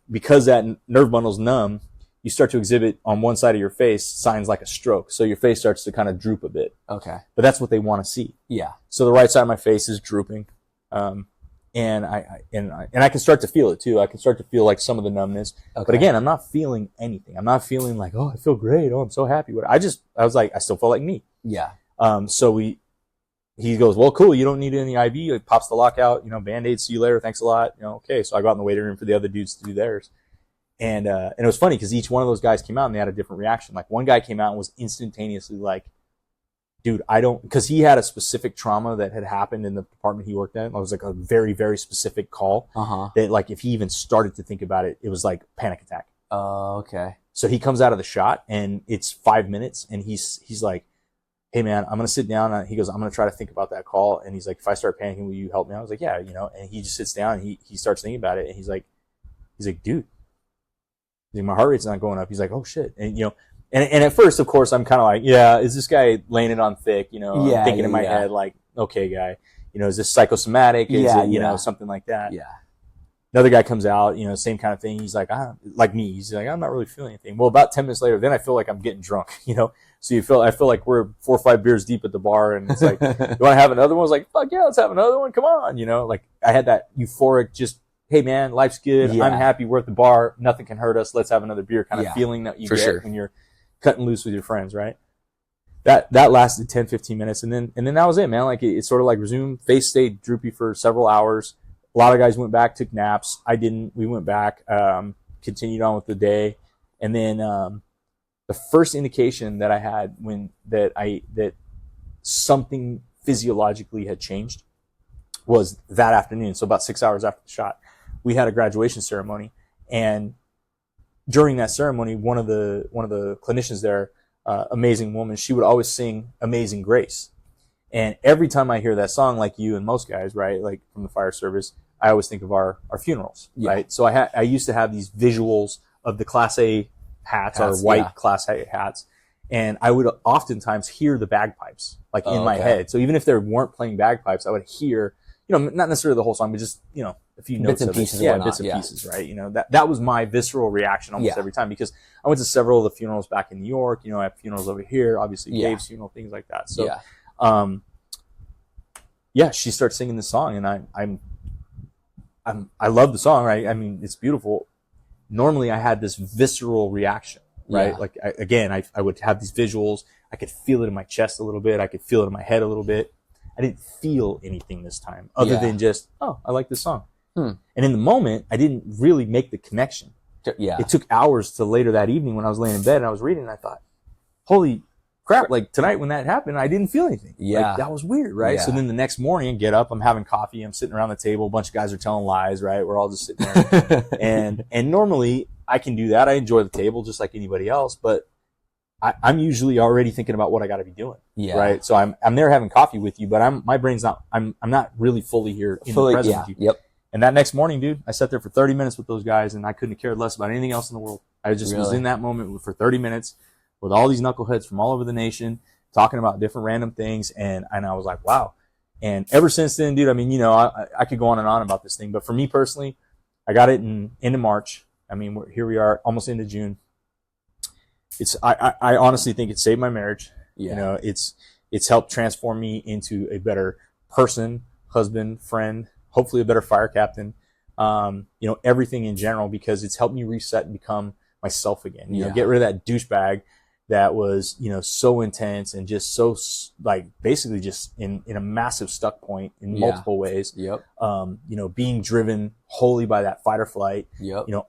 because that nerve bundle's numb, you start to exhibit on one side of your face signs like a stroke. So your face starts to kind of droop a bit. Okay. But that's what they want to see. Yeah. So the right side of my face is drooping. And I can start to feel it too. I can start to feel like some of the numbness. Okay. But again, I'm not feeling anything. I'm not feeling like, oh, I feel great. Oh, I'm so happy. I was like, I still feel like me. Yeah. So he goes, well, cool. You don't need any IV. He pops the lockout, Band-Aid, see you later. Thanks a lot. Okay. So I go out in the waiting room for the other dudes to do theirs. And it was funny because each one of those guys came out and they had a different reaction. Like one guy came out and was instantaneously like, dude, because he had a specific trauma that had happened in the department he worked in. It was like a very, very specific call that like if he even started to think about it, it was like panic attack. Oh, okay. So he comes out of the shot and it's 5 minutes and he's like, hey man, I'm going to sit down. And he goes, I'm going to try to think about that call. And he's like, if I start panicking, will you help me? I was like, yeah, and he just sits down and he starts thinking about it. And he's like, dude, my heart rate's not going up. He's like, oh shit. And, and at first, of course, I'm kind of like, yeah, is this guy laying it on thick? I'm thinking in my head, like, okay, guy, is this psychosomatic? Is it, something like that? Yeah. Another guy comes out, same kind of thing. He's like, like me. He's like, I'm not really feeling anything. Well, about 10 minutes later, then I feel like I'm getting drunk, So I feel like we're 4 or 5 beers deep at the bar and it's like, you want to have another one? I was like, fuck yeah, let's have another one. Come on. Like I had that euphoric, just, hey man, life's good. Yeah. I'm happy. We're at the bar. Nothing can hurt us. Let's have another beer kind of feeling that you get when you're cutting loose with your friends, right? that lasted 10, 15 minutes. And then that was it, man. Like it sort of like resumed. Face stayed droopy for several hours. A lot of guys went back, took naps. I didn't. We went back, continued on with the day. And then, the first indication that I had that something physiologically had changed was that afternoon. So about 6 hours after the shot, we had a graduation ceremony. And during that ceremony, one of the clinicians there, amazing woman, she would always sing Amazing Grace. And every time I hear that song, like you and most guys, right, like from the fire service, I always think of our funerals, right? So I used to have these visuals of the Class A hats or white Class A hats. And I would oftentimes hear the bagpipes, like in my head. So even if they weren't playing bagpipes, I would hear, not necessarily the whole song, but just, a few notes bits and pieces. Bits and pieces, right? That was my visceral reaction almost every time, because I went to several of the funerals back in New York. I have funerals over here, obviously Dave's funeral, things like that. So, she starts singing the song, and I love the song, right? I mean, it's beautiful. Normally I had this visceral reaction, right? Like I would have these visuals. I could feel it in my chest a little bit. I could feel it in my head a little bit. I didn't feel anything this time other than just, I like this song. And in the moment, I didn't really make the connection. It took hours till later that evening when I was laying in bed and I was reading, and I thought, holy crap, like tonight when that happened, I didn't feel anything. Like, that was weird, right? So then the next morning I get up, I'm having coffee, I'm sitting around the table, a bunch of guys are telling lies, right? We're all just sitting there. and normally I can do that. I enjoy the table just like anybody else, but I'm usually already thinking about what I got to be doing, right? So I'm there having coffee with you, but my brain's not, I'm not really fully here in the present with you. And that next morning, dude, I sat there for 30 minutes with those guys, and I couldn't have cared less about anything else in the world. I just was in that moment for 30 minutes with all these knuckleheads from all over the nation talking about different random things. And I was like, wow. And ever since then, dude, I mean, I could go on and on about this thing, but for me personally, I got it into March. I mean, here we are almost into June. I honestly think it saved my marriage. It's helped transform me into a better person, husband, friend, hopefully a better fire captain, everything in general, because it's helped me reset and become myself again, get rid of that douchebag that was, so intense and just so like basically just in a massive stuck point in multiple ways. Being driven wholly by that fight or flight,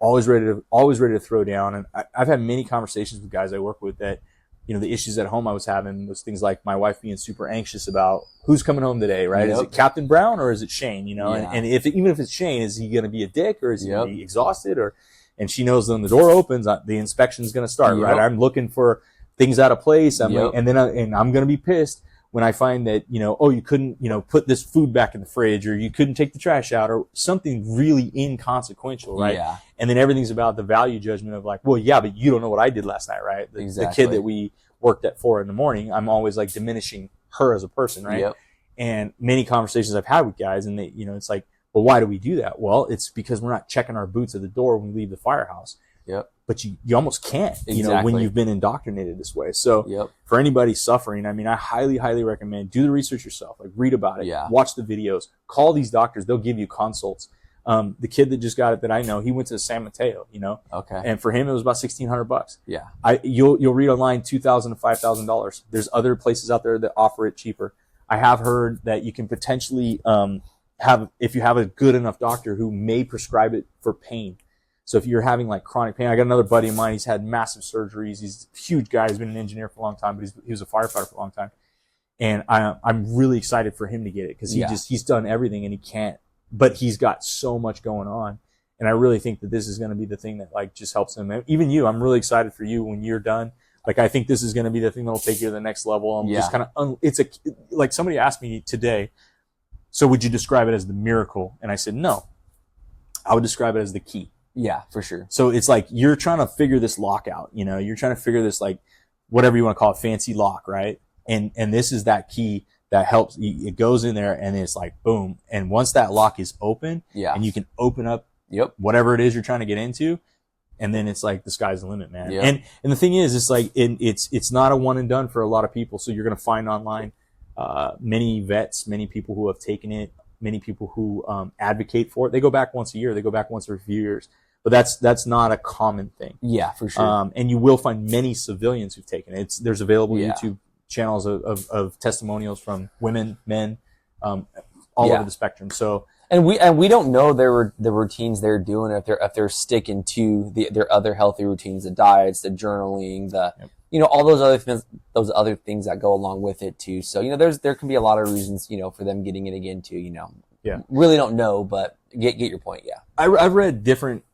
always ready to throw down. And I've had many conversations with guys I work with that, the issues at home I was having was things like my wife being super anxious about who's coming home today, right? Is it Captain Brown or is it Shane, and even if it's Shane, is he going to be a dick or is he going to be exhausted and she knows when the door opens, the inspection's going to start, right? I'm looking for things out of place. And I'm going to be pissed when I find that, you couldn't, put this food back in the fridge, or you couldn't take the trash out, or something really inconsequential, right? And then everything's about the value judgment of like, well, yeah, but you don't know what I did last night, right? The kid that we worked at 4 a.m, I'm always like diminishing her as a person, right? And many conversations I've had with guys, and they, it's like, well, why do we do that? Well, it's because we're not checking our boots at the door when we leave the firehouse. But you almost can't, when you've been indoctrinated this way. So for anybody suffering, I mean, I highly, highly recommend do the research yourself, like read about it, watch the videos, call these doctors. They'll give you consults. The kid that just got it that I know, he went to San Mateo, and for him, it was about $1,600. You'll read online $2,000 to $5,000. There's other places out there that offer it cheaper. I have heard that you can potentially, if you have a good enough doctor who may prescribe it for pain. So if you're having like chronic pain, I got another buddy of mine, he's had massive surgeries. He's a huge guy. He's been an engineer for a long time, but he was a firefighter for a long time. And I'm really excited for him to get it because he's done everything and he can't, but he's got so much going on. And I really think that this is going to be the thing that like just helps him. And even you, I'm really excited for you when you're done. Like, I think this is going to be the thing that'll take you to the next level. I'm just kind of, like somebody asked me today, so would you describe it as the miracle? And I said, no, I would describe it as the key. Yeah, for sure. So it's like you're trying to figure this lock out, you're trying to figure this, like, whatever you want to call it, fancy lock, right? And this is that key that helps. It goes in there and it's like, boom. And once that lock is open and you can open up whatever it is you're trying to get into, and then it's like the sky's the limit, man. And the thing is, it's like, it's not a one and done for a lot of people. So you're going to find online, many vets, many people who have taken it, many people who, advocate for it. They go back once a year. They go back once every few years. But that's not a common thing. Yeah, for sure. And you will find many civilians who've taken it. There's available YouTube channels of testimonials from women, men, all over the spectrum. So, and we don't know the routines they're doing, if they're sticking to their other healthy routines, the diets, the journaling, all those other things that go along with it too. So, there can be a lot of reasons, for them getting it again too, really don't know, but get your point. Yeah. I've read different,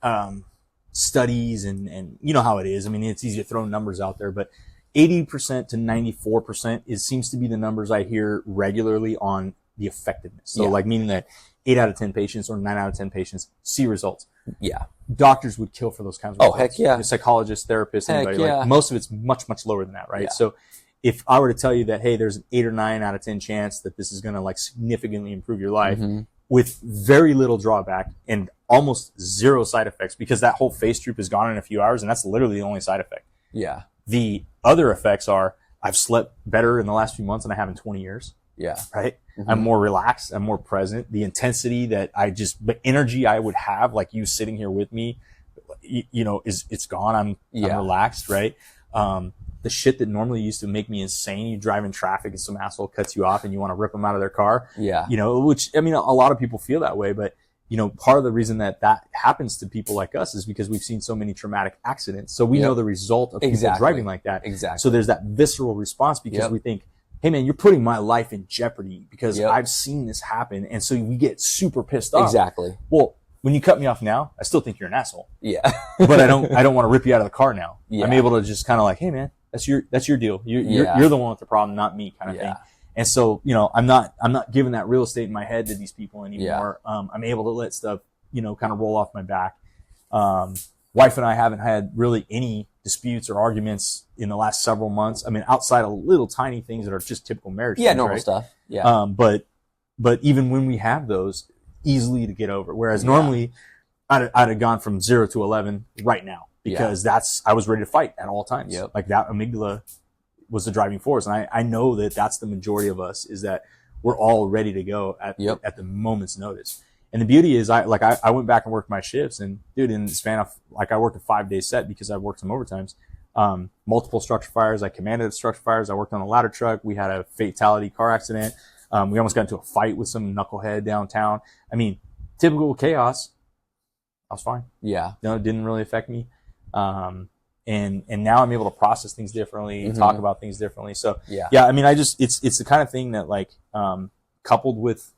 studies and you know how it is. I mean, it's easy to throw numbers out there, but 80% to 94% seems to be the numbers I hear regularly on the effectiveness. So like meaning that 8 out of 10 patients or 9 out of 10 patients see results. Yeah. Doctors would kill for those kinds of results. Oh, heck yeah. Psychologists, therapists, anybody. Yeah. Like, most of it's much, much lower than that, right? Yeah. So if I were to tell you that, hey, there's an 8 or 9 out of 10 chance that this is going to like significantly improve your life with very little drawback and almost zero side effects, because that whole face droop is gone in a few hours, and that's literally the only side effect. Yeah. The other effects are I've slept better in the last few months than I have in 20 years. Yeah. Right. I'm more relaxed. I'm more present. The intensity the energy I would have, like you sitting here with me, it's gone. I'm relaxed. Right. The shit that normally used to make me insane, you drive in traffic and some asshole cuts you off and you want to rip them out of their car. Yeah. Which, I mean, a lot of people feel that way, but part of the reason that happens to people like us is because we've seen so many traumatic accidents. So we know the result of people driving like that. Exactly. So there's that visceral response because we think, hey man, you're putting my life in jeopardy because I've seen this happen. And so we get super pissed off. Exactly. Well, when you cut me off now, I still think you're an asshole. Yeah. But I don't want to rip you out of the car now. Yeah. I'm able to just kind of like, hey man, that's your deal. You're the one with the problem, not me, kind of thing. And so, I'm not giving that real estate in my head to these people anymore. Yeah. I'm able to let stuff, kind of roll off my back. Wife and I haven't had really any disputes or arguments in the last several months. I mean, outside of little tiny things that are just typical marriage things, normal right? stuff. Yeah. But even when we have those, easily to get over. Whereas normally I'd have gone from 0 to 11 right now because I was ready to fight at all times. Yep. Like that amygdala was the driving force. And I know that that's the majority of us, is that we're all ready to go at the moment's notice. And the beauty is I went back and worked my shifts, and dude, in the span of, I worked a 5-day set because I worked some overtimes, multiple structure fires. I commanded structure fires. I worked on a ladder truck. We had a fatality car accident. We almost got into a fight with some knucklehead downtown. I mean, typical chaos. I was fine. Yeah. No, it didn't really affect me. And now I'm able to process things differently, talk about things differently. So I mean, it's the kind of thing that coupled with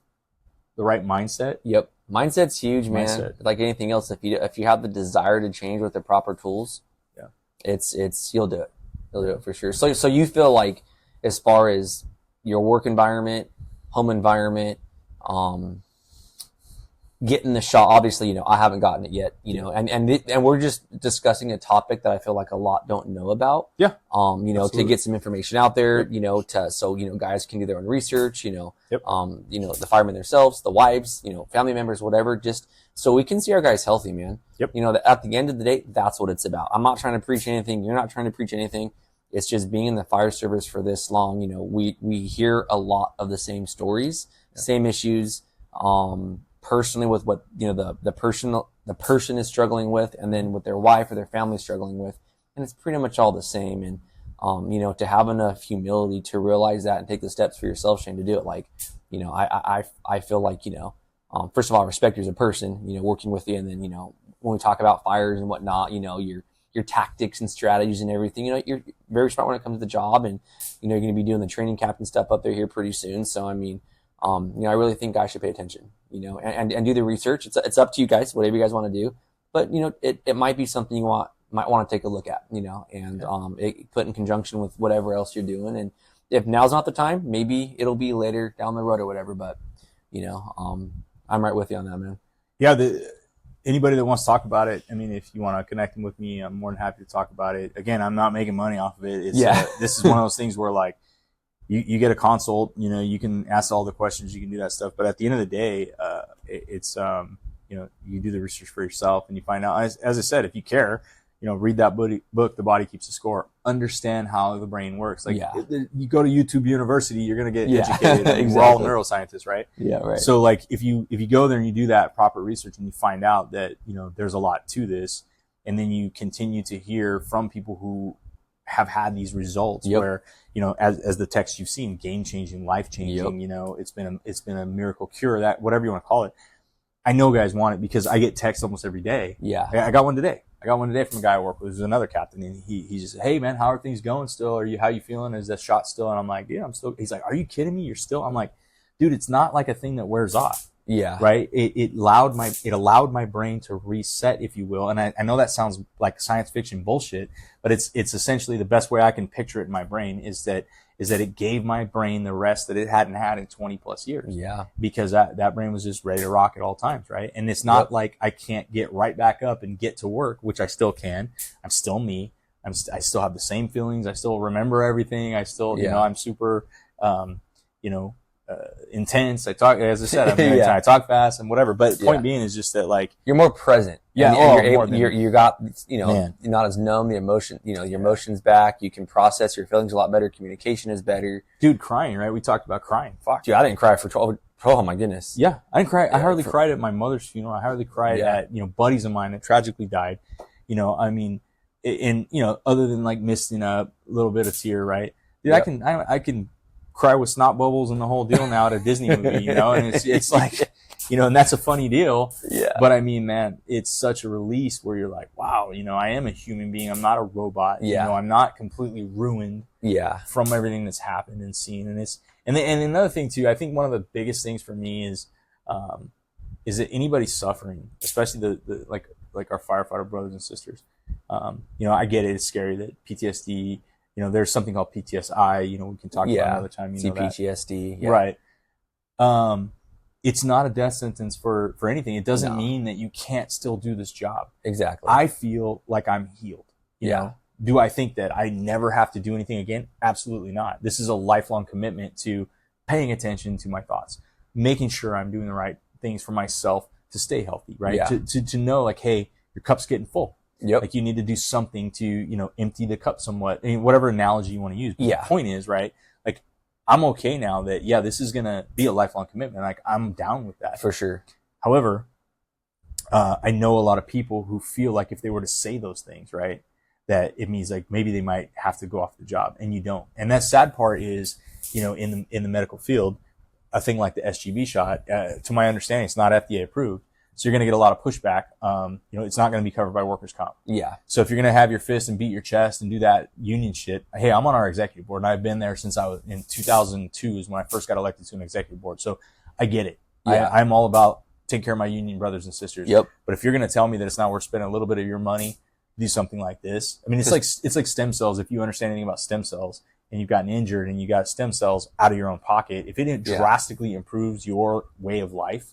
the right mindset. Yep. Mindset's huge, man. Like anything else, if you have the desire to change with the proper tools, you'll do it. You'll do it for sure. So you feel like, as far as your work environment, home environment, getting the shot, obviously, I haven't gotten it yet, and we're just discussing a topic that I feel like a lot don't know about. Yeah. Absolutely. To get some information out there, so guys can do their own research, the firemen themselves, the wives, family members, whatever, just so we can see our guys healthy, man. Yep. At the end of the day, that's what it's about. I'm not trying to preach anything. You're not trying to preach anything. It's just being in the fire service for this long. We hear a lot of the same stories, same issues, personally with what, the person is struggling with, and then what their wife or their family is struggling with. And it's pretty much all the same. And, to have enough humility to realize that and take the steps for yourself, Shane, to do it. I feel like, first of all, I respect you as a person, working with you. And then, when we talk about fires and whatnot, your tactics and strategies and everything, you're very smart when it comes to the job, and, you're going to be doing the training captain stuff up there here pretty soon. So, I mean, I really think guys should pay attention, and do the research. It's up to you guys, whatever you guys want to do, but, it might be something you might want to take a look at, and, put in conjunction with whatever else you're doing. And if now's not the time, maybe it'll be later down the road or whatever, but, I'm right with you on that, man. Yeah. Anybody that wants to talk about it, I mean, if you want to connect them with me, I'm more than happy to talk about it. Again, I'm not making money off of it. This is one of those things where you get a consult, you can ask all the questions, you can do that stuff. But at the end of the day, it's, you do the research for yourself and you find out, as I said, if you care, read that book, The Body Keeps the Score, understand how the brain works. You go to YouTube University, you're going to get educated. Exactly. We're all neuroscientists, right? Yeah. Right. So if you go there and you do that proper research and you find out that, there's a lot to this, and then you continue to hear from people who have had these results where, you know, as the text you've seen, game changing, life changing, you know, it's been a miracle cure, that whatever you want to call it. I know guys want it because I get texts almost every day. Yeah. I got one today. From a guy I work with who's another captain, and he just said, "Hey man, how are things going still? How you feeling? Is that shot still?" And I'm like, "Yeah, I'm still." He's like, "Are you kidding me? You're still?" I'm like, "Dude, it's not like a thing that wears off." Yeah. Right. It allowed my brain to reset, if you will. And I know that sounds like science fiction bullshit, but it's essentially the best way I can picture it in my brain is that it gave my brain the rest that it hadn't had in 20 plus years. Yeah. Because that brain was just ready to rock at all times. Right. And it's not like I can't get right back up and get to work, which I still can. I'm still me. I still have the same feelings. I still remember everything. I still, you know, I'm super, intense. I talk, as I said, I talk fast and whatever. But the point being is just that, like, you're more present. Yeah. You got, you know, you're not as numb. The emotion, you know, your emotion's back. You can process your feelings a lot better. Communication is better. Dude, crying, right? We talked about crying. Fuck. Dude, I didn't cry for 12. Oh my goodness. Yeah. I didn't cry. I hardly cried at my mother's funeral. I hardly cried at, you know, buddies of mine that tragically died. You know, I mean, and, you know, other than like misting a little bit of tear, right? Dude, I can cry with snot bubbles and the whole deal now at a Disney movie, you know, and it's like, you know, and that's a funny deal. Yeah. But I mean, man, it's such a release where you're like, wow, you know, I am a human being. I'm not a robot. Yeah. You know, I'm not completely ruined from everything that's happened and seen. And and another thing too, I think one of the biggest things for me is that anybody suffering, especially the like our firefighter brothers and sisters, you know, I get it. It's scary that PTSD, you know, there's something called PTSI, you know, we can talk about another time, you know, PTSD. Right. It's not a death sentence for anything. It doesn't mean that you can't still do this job. Exactly. I feel like I'm healed. You know? Do I think that I never have to do anything again? Absolutely not. This is a lifelong commitment to paying attention to my thoughts, making sure I'm doing the right things for myself to stay healthy, right? Yeah. To know, like, hey, your cup's getting full. Yep. Like, you need to do something to, you know, empty the cup somewhat. I mean, whatever analogy you want to use. But the point is, right, like, I'm okay now that, this is going to be a lifelong commitment. Like, I'm down with that. For sure. However, I know a lot of people who feel like if they were to say those things, right, that it means like maybe they might have to go off the job, and you don't. And that sad part is, you know, in the medical field, a thing like the SGB shot, to my understanding, it's not FDA approved. So you're going to get a lot of pushback. You know, it's not going to be covered by workers' comp. Yeah. So if you're going to have your fist and beat your chest and do that union shit, hey, I'm on our executive board, and I've been there since I was in 2002 is when I first got elected to an executive board. So I get it. Yeah. I'm all about taking care of my union brothers and sisters. Yep. But if you're going to tell me that it's not worth spending a little bit of your money to do something like this, I mean, it's like stem cells. If you understand anything about stem cells and you've gotten injured and you got stem cells out of your own pocket, if it drastically improves your way of life,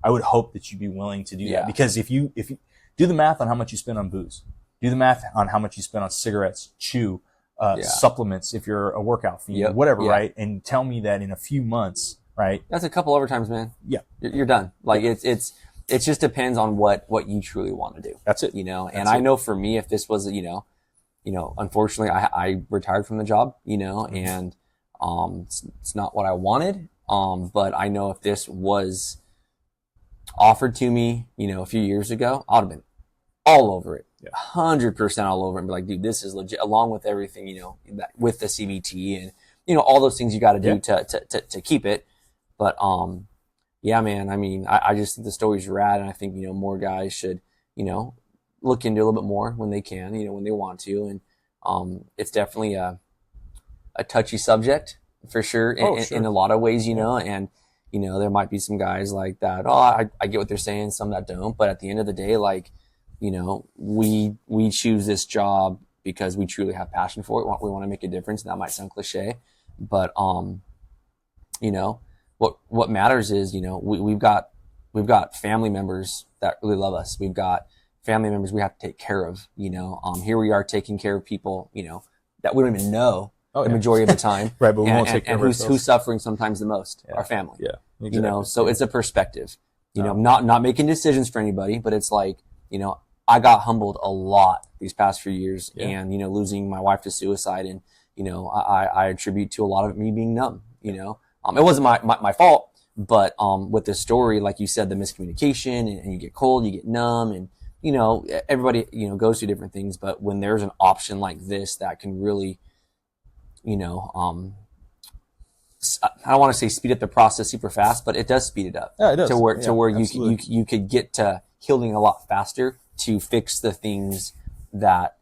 I would hope that you'd be willing to do that. Because if you do the math on how much you spend on booze, do the math on how much you spend on cigarettes, chew, supplements, if you're a workout fiend, whatever, right? And tell me that in a few months, right? That's a couple overtimes, man. Yeah. You're done. Like it just depends on what you truly want to do. That's it. You know, and I know for me, if this was, you know, unfortunately I retired from the job, you know, and, it's not what I wanted. But I know if this was offered to me, you know, a few years ago, I would have been all over it. 100% all over it and be like, dude, this is legit, along with everything, you know, that, with the CBT and, you know, all those things you got to do to keep it. But, yeah, man, I mean, I just think the story's rad, and I think, you know, more guys should, you know, look into a little bit more when they can, you know, when they want to. And, it's definitely a touchy subject for sure, in a lot of ways, you know, and, you know, there might be some guys like that. Oh, I get what they're saying, some that don't, but at the end of the day, like, you know, we choose this job because we truly have passion for it. We want to make a difference, and that might sound cliche, but, you know, what matters is, you know, we've got family members that really love us. We've got family members we have to take care of, you know. Here we are taking care of people, you know, that we don't even know the majority of the time. Right, but we won't take care of ourselves. Who's suffering sometimes the most? Our family. Yeah. Exactly. You know, so it's a perspective. You know, not making decisions for anybody, but it's like, you know, I got humbled a lot these past few years, and, you know, losing my wife to suicide, and, you know, I attribute to a lot of it me being numb, you know. It wasn't my fault, but with this story, like you said, the miscommunication, and you get cold, you get numb, and, you know, everybody, you know, goes through different things, but when there's an option like this that can really, you know, I don't want to say speed up the process super fast, but it does speed it up. Yeah, it does. To where absolutely. you could get to healing a lot faster to fix the things that,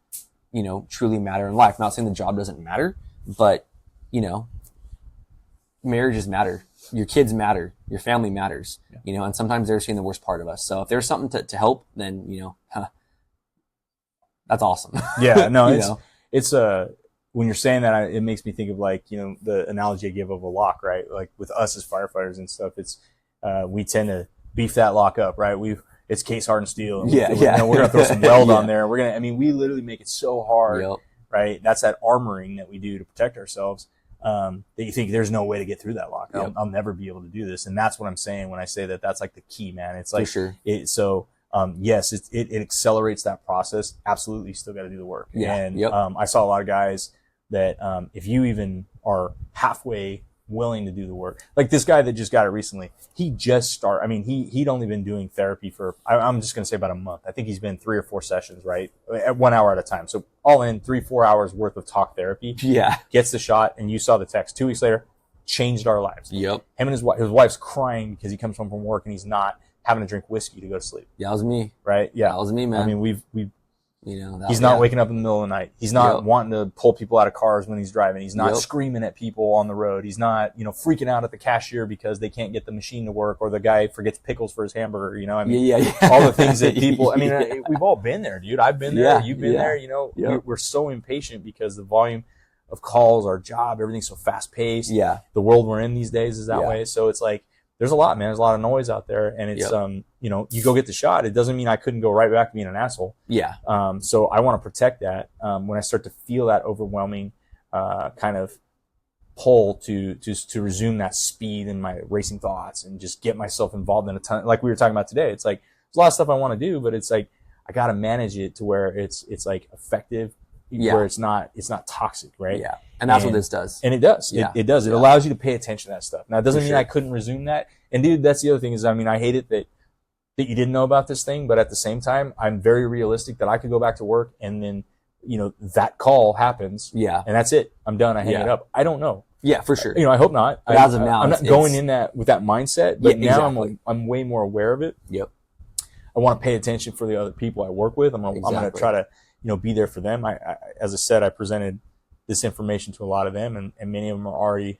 you know, truly matter in life. Not saying the job doesn't matter, but, you know, marriages matter. Your kids matter. Your family matters. Yeah. You know, and sometimes they're seeing the worst part of us. So if there's something to help, then, you know, that's awesome. Yeah, no, it's when you're saying that, it makes me think of, like, you know, the analogy I give of a lock, right? Like with us as firefighters and stuff, it's, we tend to beef that lock up, right? It's case hardened steel. And yeah. You know, we're going to throw some weld on there. We literally make it so hard, right? That's that armoring that we do to protect ourselves. That you think there's no way to get through that lock. I'll never be able to do this. And that's what I'm saying when I say that that's like the key, man. It's like, for sure. Yes, it accelerates that process. Absolutely. You still got to do the work. Yeah. And, I saw a lot of guys that, if you even are halfway willing to do the work, like this guy that just got it recently, he just started. I mean, he'd only been doing therapy for, I'm just going to say about a month. I think he's been 3 or 4 sessions, right? At 1 hour at a time. So all in 3-4 hours worth of talk therapy. Yeah. Gets the shot. And you saw the text 2 weeks later, changed our lives. Yep. Him and his wife's crying because he comes home from work and he's not having to drink whiskey to go to sleep. Yeah, that was me. Right? Yeah. That was me, man. I mean, we've you know, he's not waking up in the middle of the night. He's not wanting to pull people out of cars when he's driving. He's not screaming at people on the road. He's not, you know, freaking out at the cashier because they can't get the machine to work, or the guy forgets pickles for his hamburger. You know, I mean, all the things that people, I mean, we've all been there, dude. I've been there. You've been there. You know, we're so impatient because the volume of calls, our job, everything's so fast paced. Yeah. The world we're in these days is that way. So it's like, there's a lot, man. There's a lot of noise out there, and it's, you know, you go get the shot. It doesn't mean I couldn't go right back to being an asshole. Yeah. So I want to protect that. When I start to feel that overwhelming, kind of pull to resume that speed in my racing thoughts and just get myself involved in a ton, like we were talking about today. It's like, there's a lot of stuff I want to do, but it's like, I got to manage it to where it's like effective, where it's not toxic, right? Yeah. And that's what this does. And it does. It does. It allows you to pay attention to that stuff. Now, it doesn't mean I couldn't resume that. And dude, that's the other thing is, I mean, I hate it that you didn't know about this thing, but at the same time, I'm very realistic that I could go back to work and then, you know, that call happens. Yeah. And that's it. I'm done. I hang it up. I don't know. Yeah, for sure. You know, I hope not. But as of now, I'm not going in that with that mindset, but now I'm way more aware of it. Yep. I want to pay attention for the other people I work with. I'm going to try to, you know, be there for them. I as I said, I presented this information to a lot of them, and many of them are already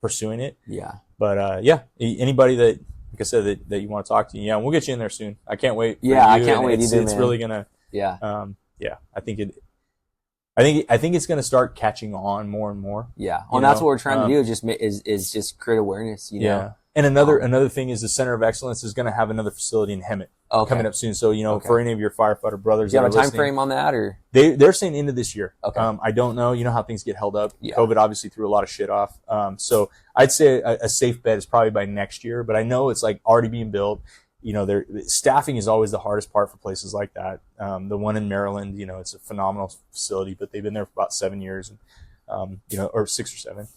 pursuing it. Yeah. But anybody that, like I said, that you want to talk to, we'll get you in there soon. I can't wait. I can't wait either, It's man. really gonna. I think it's gonna start catching on more and more. Yeah. Well, that's what we're trying to do. Is just create awareness. You know. Yeah. And another thing is the Center of Excellence is going to have another facility in Hemet coming up soon. So, you know, for any of your firefighter brothers, do you have a time frame on that, or they're saying end of this year. Okay. I don't know. You know how things get held up. Yeah. COVID obviously threw a lot of shit off. So I'd say a safe bet is probably by next year. But I know it's like already being built. You know, staffing is always the hardest part for places like that. The one in Maryland, you know, it's a phenomenal facility, but they've been there for about 7 years, and you know, or 6 or 7.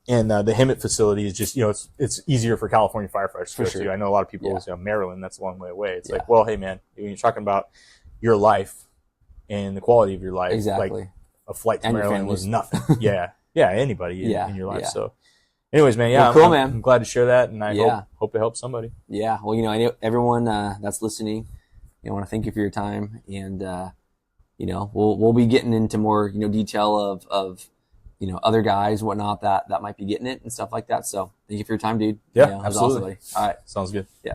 And the Hemet facility is just, you know, it's easier for California firefighters to go to. I know a lot of people say, Maryland, that's a long way away. It's like, well, hey, man, when you're talking about your life and the quality of your life, like a flight to Maryland was nothing. Anybody in your life. So anyways, man, well, cool, man. I'm glad to share that, and I hope it helps somebody. Yeah, well, you know, I know everyone that's listening, I want to thank you for your time, and you know, we'll be getting into more, you know, detail of you know, other guys, whatnot, that might be getting it and stuff like that. So thank you for your time, dude. Yeah, absolutely. Awesome, all right. Sounds good. Yeah.